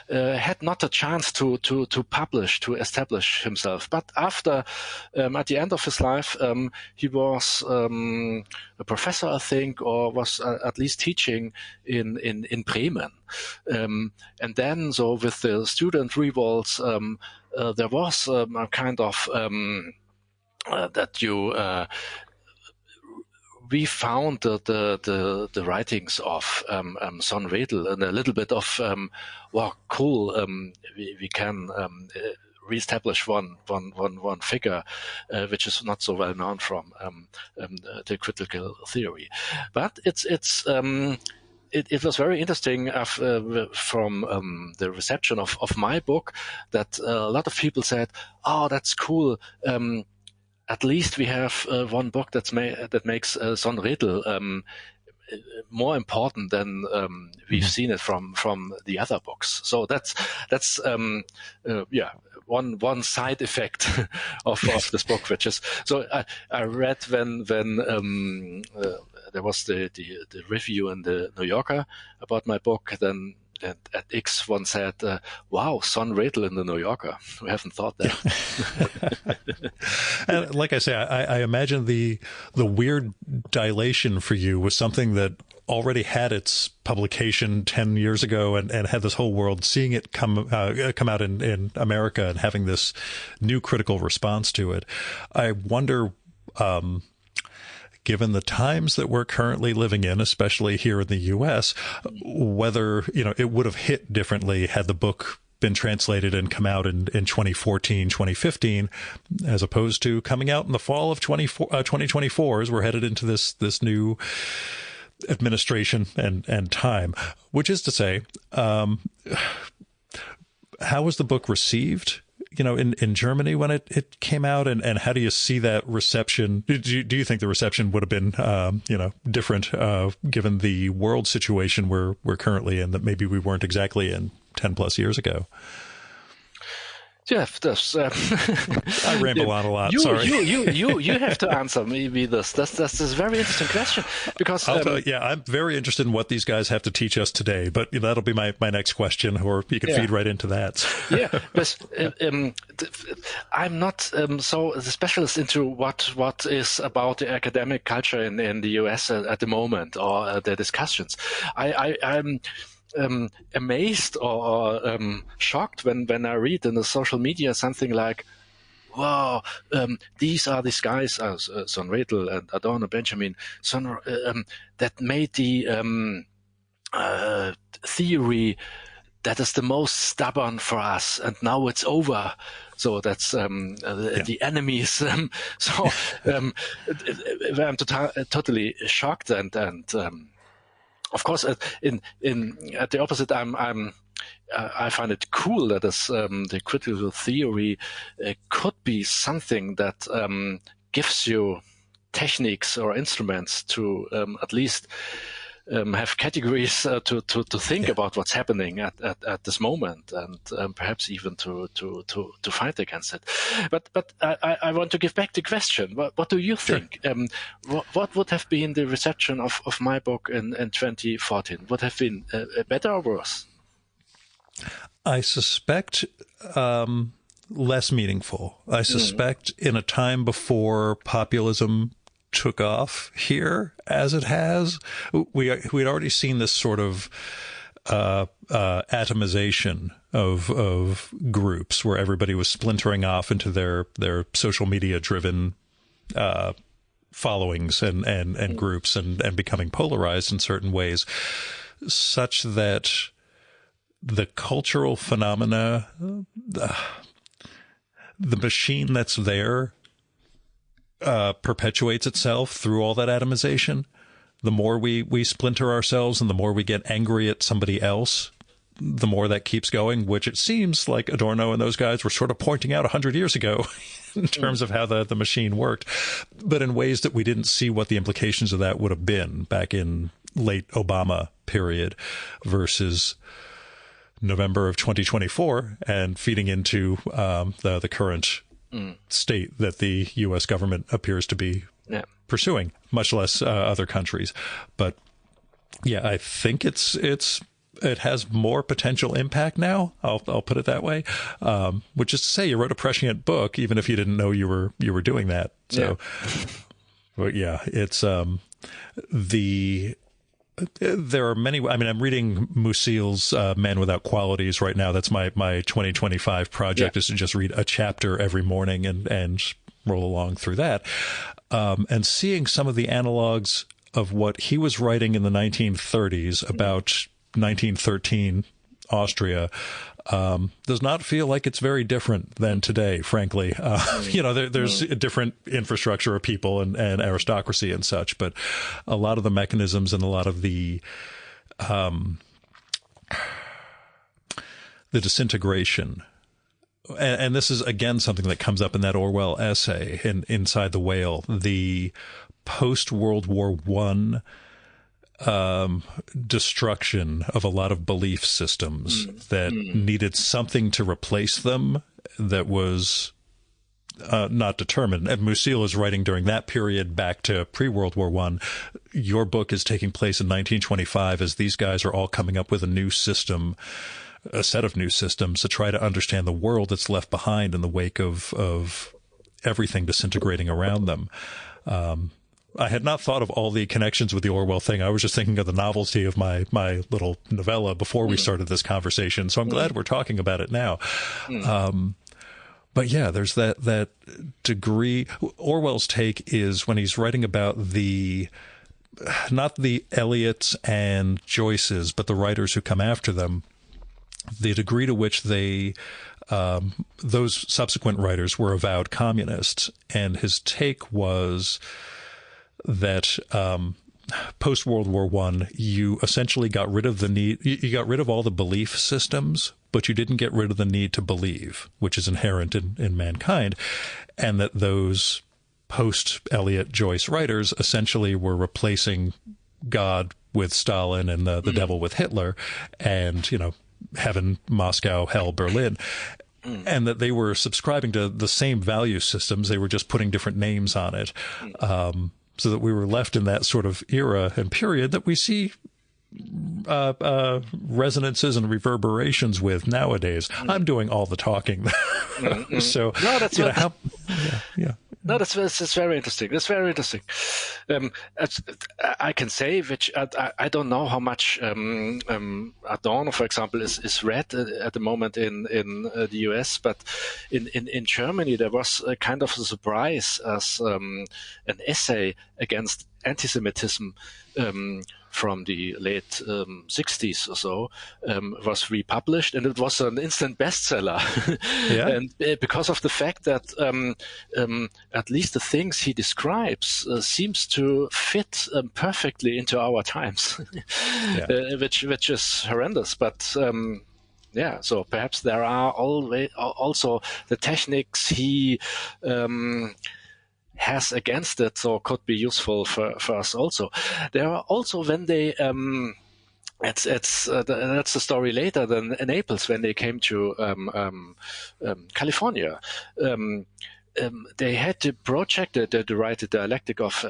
Speaker 2: had not a chance to publish, to establish himself. But after, at the end of his life, he was a professor, I think, or was at least teaching in Bremen. And then, so with the student revolts, there was a kind of that you. We found the writings of Sohn-Rethel and a little bit of cool. We can reestablish one figure which is not so well known from the critical theory, but it was very interesting from the reception of my book that a lot of people said, "Oh, that's cool. At least we have one book that makes Sohn-Rethel more important than we've seen it from the other books. So that's one side effect of this book, which is so I read when there was the review in the New Yorker about my book. Then at X one said, "Wow, Sohn-Rethel in the New Yorker. We haven't thought that."
Speaker 1: And like I say, I imagine the weird dilation for you was something that already had its publication 10 years ago and had this whole world seeing it come out in America and having this new critical response to it. I wonder, given the times that we're currently living in, especially here in the U.S., whether, it would have hit differently had the book been translated and come out in 2014, 2015, as opposed to coming out in the fall of 2024 as we're headed into this new administration and time, which is to say, how was the book received, in Germany when it came out, and how do you see that reception? Do you think the reception would have been, different, given the world situation we're currently in, that maybe we weren't exactly in 10 plus years ago?
Speaker 2: Yeah, that's.
Speaker 1: I ramble on a lot.
Speaker 2: Sorry. You have to answer maybe this. That's a very interesting question because.
Speaker 1: I'm very interested in what these guys have to teach us today. But that'll be my next question, or you can feed right into that.
Speaker 2: Yeah, but I'm not so the specialist into what is about the academic culture in the US at the moment, or the discussions. I'm amazed or shocked when I read in the social media something like, wow, these are these guys, Sohn-Rethel and Adorno, Benjamin, that made the theory that is the most stubborn for us, and now it's over. So that's the enemies. I'm totally shocked and of course, at the opposite, I find it cool that the critical theory could be something that gives you techniques or instruments to at least have categories to think about what's happening at this moment, and perhaps even to fight against it. But I want to give back the question. What do you think? What would have been the reception of my book in 2014? Would have been better or worse?
Speaker 1: I suspect less meaningful. I suspect in a time before populism took off here as it has, we'd already seen this sort of atomization of groups where everybody was splintering off into their social media driven followings and groups and becoming polarized in certain ways, such that the cultural phenomena, the machine that's there, perpetuates itself through all that atomization. The more we splinter ourselves and the more we get angry at somebody else, the more that keeps going, which it seems like Adorno and those guys were sort of pointing out 100 years ago in terms of how the machine worked, but in ways that we didn't see what the implications of that would have been back in late Obama period versus November of 2024 and feeding into the current state that the U.S. government appears to be pursuing, much less other countries. But yeah, I think it has more potential impact now. I'll put it that way. Which is to say, you wrote a prescient book, even if you didn't know you were doing that. So, but yeah, it's there are many. I mean, I'm reading Musil's Man Without Qualities right now. That's my 2025 project, is to just read a chapter every morning and roll along through that. And seeing some of the analogs of what he was writing in the 1930s about 1913 Austria does not feel like it's very different than today, frankly. There's a different infrastructure of people and aristocracy and such, but a lot of the mechanisms and a lot of the disintegration. And this is, again, something that comes up in that Orwell essay in Inside the Whale, the post-World War I destruction of a lot of belief systems that needed something to replace them that was not determined. And Musil is writing during that period back to pre-World War I. Your book is taking place in 1925 as these guys are all coming up with a new system, a set of new systems to try to understand the world that's left behind in the wake of everything disintegrating around them. I had not thought of all the connections with the Orwell thing. I was just thinking of the novelty of my little novella before we started this conversation. So I'm glad we're talking about it now. But yeah, there's that degree. Orwell's take is when he's writing about not the Eliots and Joyces, but the writers who come after them, the degree to which those subsequent writers were avowed communists. And his take was that post-World War I, you essentially got rid of the need, you got rid of all the belief systems, but you didn't get rid of the need to believe, which is inherent in mankind, and that those post-Eliot Joyce writers essentially were replacing God with Stalin and the devil with Hitler, and, heaven, Moscow, hell, Berlin. And that they were subscribing to the same value systems. They were just putting different names on it. So that we were left in that sort of era and period that we see resonances and reverberations with nowadays. I'm doing all the talking. So,
Speaker 2: no, that's No, that's very interesting. That's very interesting. I can say, which I don't know how much Adorno, for example, is read at the moment in the US, but in Germany there was a kind of a surprise as an essay against anti-Semitism from the late 60s or so was republished, and it was an instant bestseller. Yeah. And because of the fact that at least the things he describes seems to fit perfectly into our times, which is horrendous. But yeah, so perhaps there are also the techniques he has against it, so could be useful for us also. There are also when they that's the story later than in Naples when they came to California. They had the project to write the dialectic of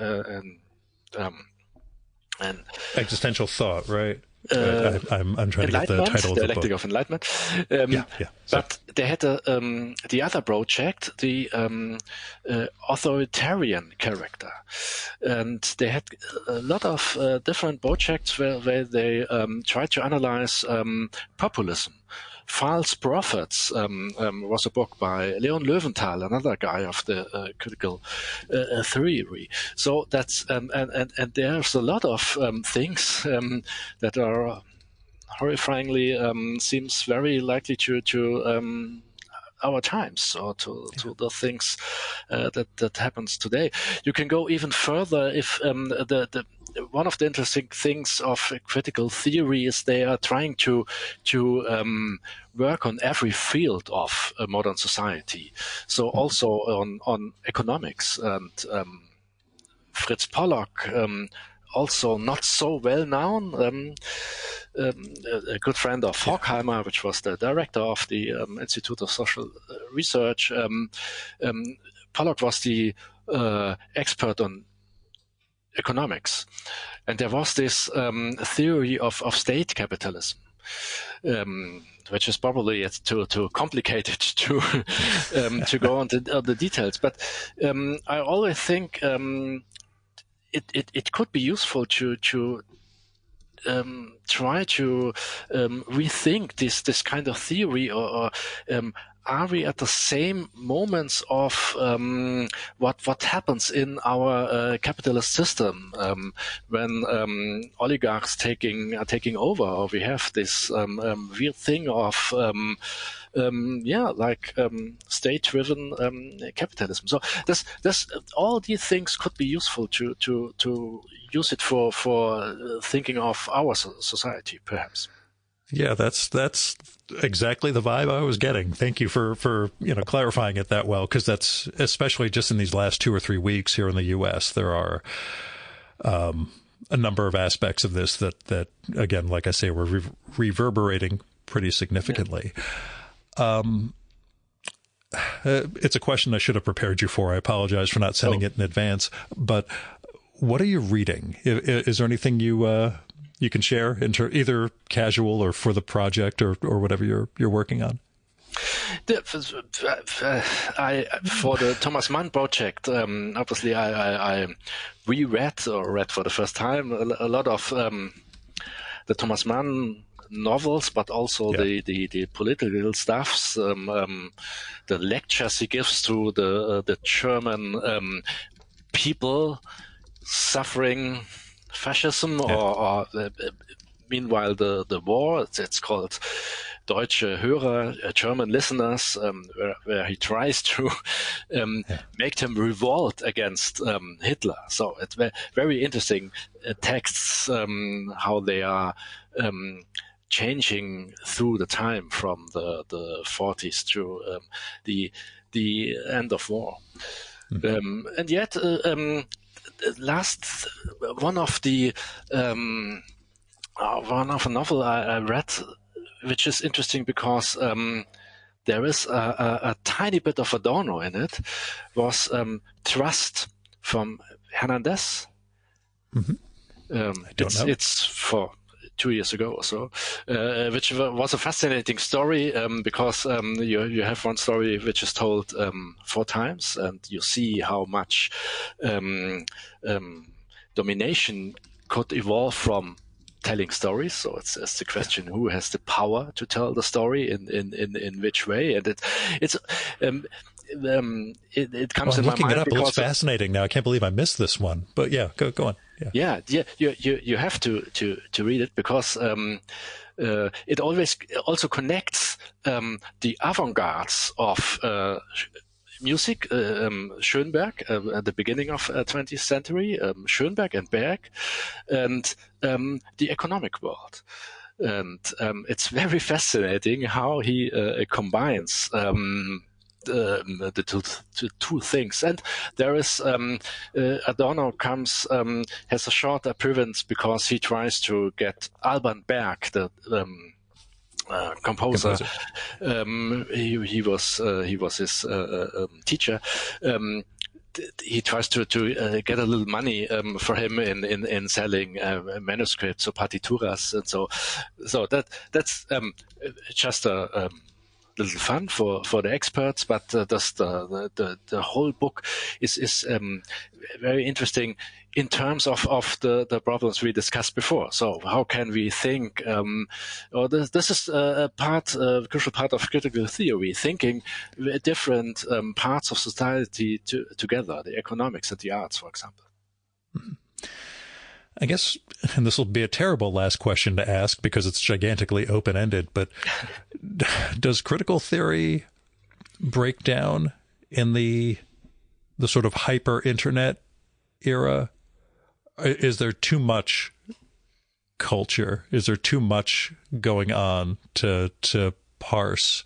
Speaker 2: and
Speaker 1: existential thought, right? I'm trying to get the title of the
Speaker 2: dialectic
Speaker 1: book.
Speaker 2: of enlightenment. But they had the other project, the authoritarian character, and they had a lot of different projects where they tried to analyze populism. False Prophets was a book by Leon Löwenthal, another guy of the critical theory. So that's and there's a lot of things that are horrifyingly seems very likely to our times or to the things that happens today. You can go even further if the one of the interesting things of critical theory is they are trying to work on every field of modern society. So also on economics, and Fritz Pollock, also not so well known, a good friend of Horkheimer, which was the director of the Institute of Social Research. Pollock was the expert on economics, and there was this theory of state capitalism, which is probably too complicated to go into the details. But I always think it could be useful to try to rethink this kind of theory, or are we at the same moments of what happens in our capitalist system when oligarchs are taking over, or we have this weird thing of state-driven capitalism. So this all these things could be useful to use it for thinking of our society, perhaps.
Speaker 1: Yeah, that's exactly the vibe I was getting. Thank you for clarifying it that well, because that's especially just in these last 2 or 3 weeks here in the U.S. There are a number of aspects of this that again, like I say, were reverberating pretty significantly. It's a question I should have prepared you for. I apologize for not sending it in advance. But what are you reading? Is there anything you can share, either casual or for the project or whatever you're working on?
Speaker 2: For the Thomas Mann project, obviously I reread or read for the first time a lot of the Thomas Mann novels, but also the political stuffs, the lectures he gives to the German people suffering fascism or meanwhile the war. It's called Deutsche Hörer, German listeners, where he tries to make them revolt against Hitler. So it's very interesting texts, how they are changing through the time from the 40s to the end of war. And yet, one of a novel I read, which is interesting because there is a tiny bit of Adorno in it, was Trust from Hernandez. It's for 2 years ago or so, which was a fascinating story because you have one story which is told 4 times, and you see how much domination could evolve from telling stories. So it's the question: who has the power to tell the story in which way? And it comes in my mind.
Speaker 1: It looks fascinating now. I can't believe I missed this one. But yeah, go on.
Speaker 2: Yeah. You have to read it because it always also connects the avant-gardes of music, Schönberg at the beginning of 20th century, Schönberg and Berg, and the economic world. And it's very fascinating how he combines the two things. And there is Adorno has a short appearance because he tries to get Alban Berg, the composer. He was his teacher. He tries to get a little money for him in selling manuscripts or partituras, and so that's just a little fun for the experts, but the whole book is very interesting in terms of the problems we discussed before. So how can we think, this is a crucial part of critical theory, thinking different parts of society together, the economics and the arts, for example.
Speaker 1: I guess, and this will be a terrible last question to ask because it's gigantically open-ended, but does critical theory break down in the sort of hyper-internet era? Is there too much culture? Is there too much going on to parse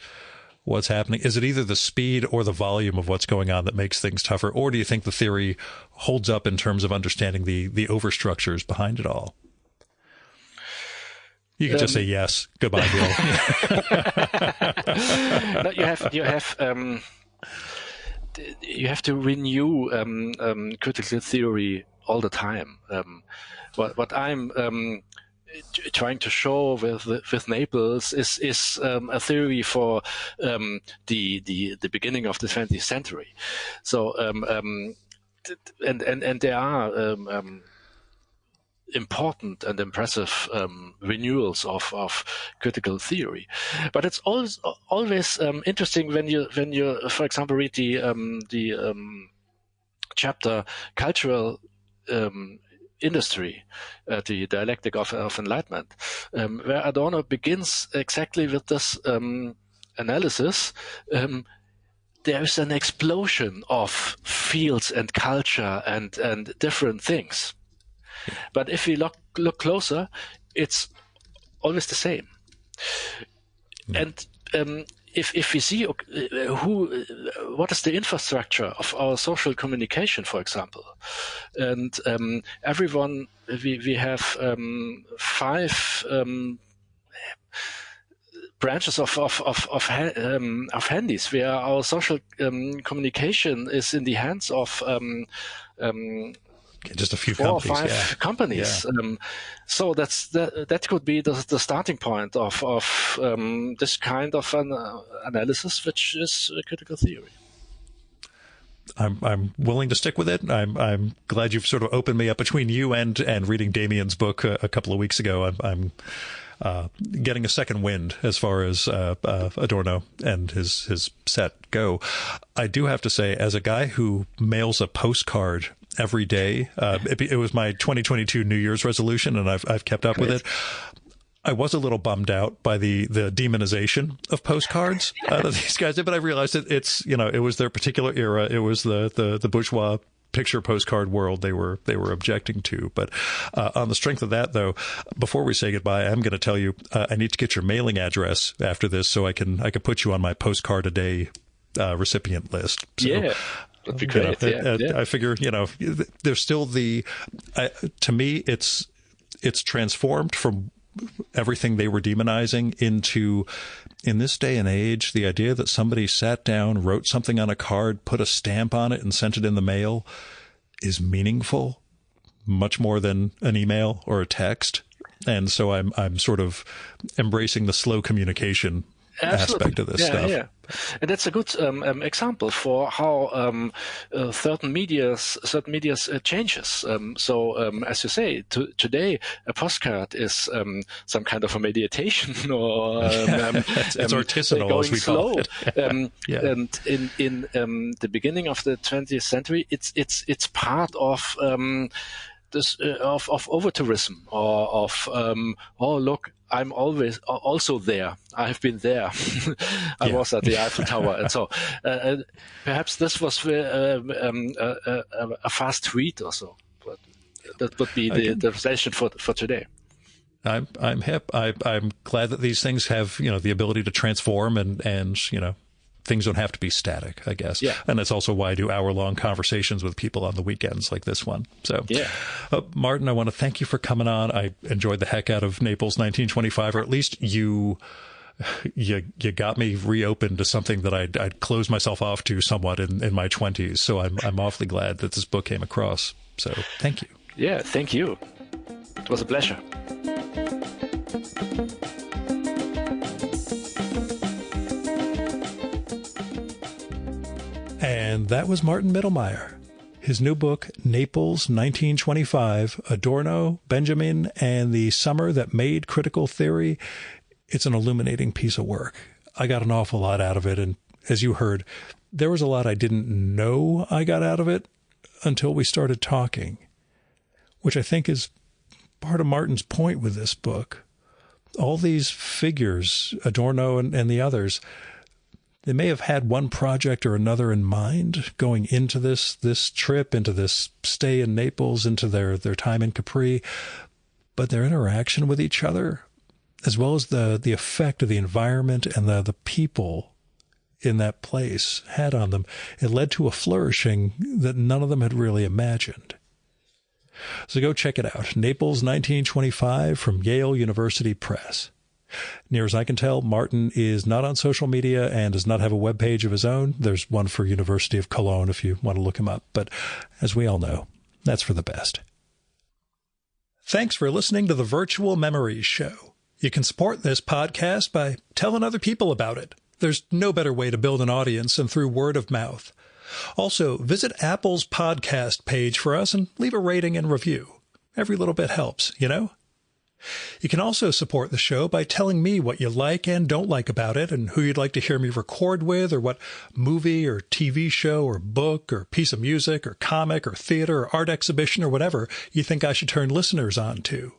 Speaker 1: what's happening? Is it either the speed or the volume of what's going on that makes things tougher? Or do you think the theory holds up in terms of understanding the overstructures behind it all? You can just say yes. Goodbye, Bill.
Speaker 2: No, you have to renew critical theory all the time. What I'm trying to show with Naples is a theory for the beginning of the 20th century. So and there are important and impressive renewals of critical theory, but it's always interesting when you for example read the chapter cultural industry, the dialectic of enlightenment, where Adorno begins exactly with this analysis. There is an explosion of fields and culture and different things. But if we look closer, it's always the same. And if we see what is the infrastructure of our social communication, for example, and everyone, we have 5 branches of handies where our social communication is in the hands of
Speaker 1: just a few
Speaker 2: 4
Speaker 1: companies,
Speaker 2: or 5 companies.
Speaker 1: Yeah.
Speaker 2: So that could be the starting point of this kind of an analysis, which is critical theory.
Speaker 1: I'm willing to stick with it. I'm glad you've sort of opened me up between you and reading Damien's book a couple of weeks ago. I'm getting a second wind as far as Adorno and his set go. I do have to say, as a guy who mails a postcard every day, it was my 2022 New Year's resolution, and I've kept up with it. I was a little bummed out by the demonization of postcards that these guys did, but I realized that it's, it was their particular era. It was the bourgeois picture postcard world they were objecting to. But on the strength of that, though, before we say goodbye, I'm going to tell you I need to get your mailing address after this so I can put you on my postcard a day recipient list. So,
Speaker 2: yeah. That'd be great.
Speaker 1: I figure, there's still to me, it's transformed from everything they were demonizing into, in this day and age, the idea that somebody sat down, wrote something on a card, put a stamp on it, and sent it in the mail is meaningful, much more than an email or a text. And so I'm sort of embracing the slow communication aspect of this stuff. Yeah.
Speaker 2: And that's a good example for how certain medias changes. So as you say, today a postcard is some kind of a meditation, or
Speaker 1: it's artisanal,
Speaker 2: going
Speaker 1: as we
Speaker 2: slow.
Speaker 1: call it.
Speaker 2: And in the beginning of the 20th century, it's part of this of over-tourism, or of look, I'm always also there. I've been there. I was at the Eiffel Tower, and so perhaps this was a fast tweet or so. But that would be the translation for today.
Speaker 1: I'm hip. I'm glad that these things have the ability to transform, and things don't have to be static, I guess.
Speaker 2: Yeah.
Speaker 1: And that's also why I do hour-long conversations with people on the weekends like this one. So, Martin, I want to thank you for coming on. I enjoyed the heck out of Naples 1925, or at least you got me reopened to something that I'd closed myself off to somewhat in my 20s. So I'm awfully glad that this book came across. So thank you.
Speaker 2: Yeah, thank you. It was a pleasure.
Speaker 1: And that was Martin Mittelmeier. His new book, Naples 1925, Adorno, Benjamin, and the Summer That Made Critical Theory. It's an illuminating piece of work. I got an awful lot out of it. And as you heard, there was a lot I didn't know I got out of it until we started talking, which I think is part of Martin's point with this book. All these figures, Adorno and the others, they may have had one project or another in mind going into this trip, into this stay in Naples, into their time in Capri, but their interaction with each other, as well as the effect of the environment and the people in that place had on them, it led to a flourishing that none of them had really imagined. So go check it out. Naples 1925 from Yale University Press. Near as I can tell, Martin is not on social media and does not have a webpage of his own. There's one for University of Cologne if you want to look him up. But as we all know, that's for the best. Thanks for listening to the Virtual Memories Show. You can support this podcast by telling other people about it. There's no better way to build an audience than through word of mouth. Also, visit Apple's podcast page for us and leave a rating and review. Every little bit helps, You can also support the show by telling me what you like and don't like about it, and who you'd like to hear me record with, or what movie or TV show or book or piece of music or comic or theater or art exhibition or whatever you think I should turn listeners on to.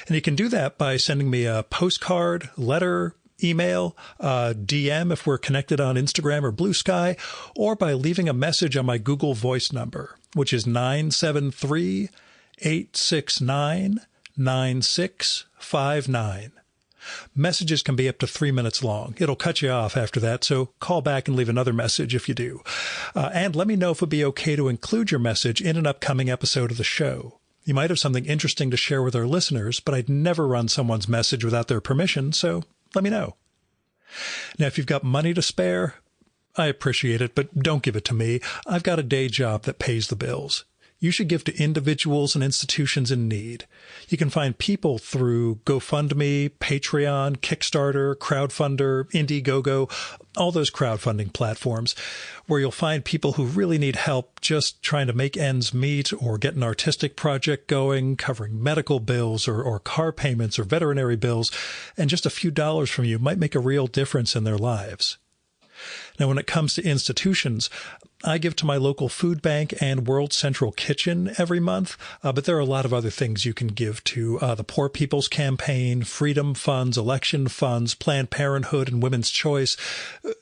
Speaker 1: And you can do that by sending me a postcard, letter, email, DM if we're connected on Instagram or Blue Sky, or by leaving a message on my Google Voice number, which is 973-869-9659. Messages can be up to 3 minutes long. It'll cut you off after that, so call back and leave another message if you do. And let me know if it'd be okay to include your message in an upcoming episode of the show. You might have something interesting to share with our listeners, but I'd never run someone's message without their permission, so let me know. Now, if you've got money to spare, I appreciate it, but don't give it to me. I've got a day job that pays the bills. You should give to individuals and institutions in need. You can find people through GoFundMe, Patreon, Kickstarter, Crowdfunder, Indiegogo, all those crowdfunding platforms where you'll find people who really need help just trying to make ends meet or get an artistic project going, covering medical bills or car payments or veterinary bills, and just a few dollars from you might make a real difference in their lives. Now, when it comes to institutions, I give to my local food bank and World Central Kitchen every month, but there are a lot of other things you can give to the Poor People's Campaign, Freedom Funds, Election Funds, Planned Parenthood, and Women's Choice.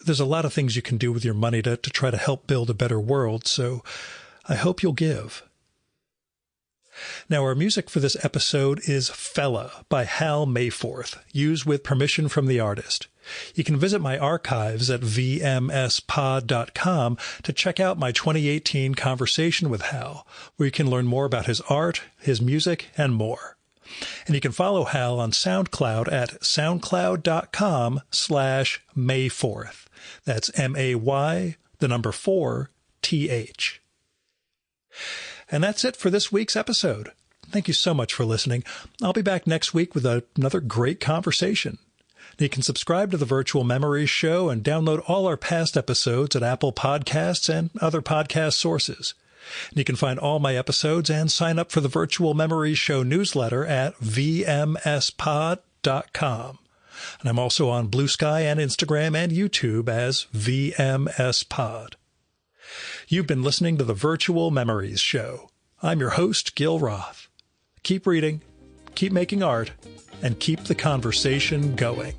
Speaker 1: There's a lot of things you can do with your money to try to help build a better world, so I hope you'll give. Now, our music for this episode is Fella by Hal Mayforth, used with permission from the artist. You can visit my archives at vmspod.com to check out my 2018 conversation with Hal, where you can learn more about his art, his music, and more. And you can follow Hal on SoundCloud at soundcloud.com/Mayforth. That's MAY4TH. And that's it for this week's episode. Thank you so much for listening. I'll be back next week with another great conversation. You can subscribe to the Virtual Memories Show and download all our past episodes at Apple Podcasts and other podcast sources. And you can find all my episodes and sign up for the Virtual Memories Show newsletter at vmspod.com. And I'm also on Blue Sky and Instagram and YouTube as vmspod. You've been listening to the Virtual Memories Show. I'm your host, Gil Roth. Keep reading, keep making art, and keep the conversation going.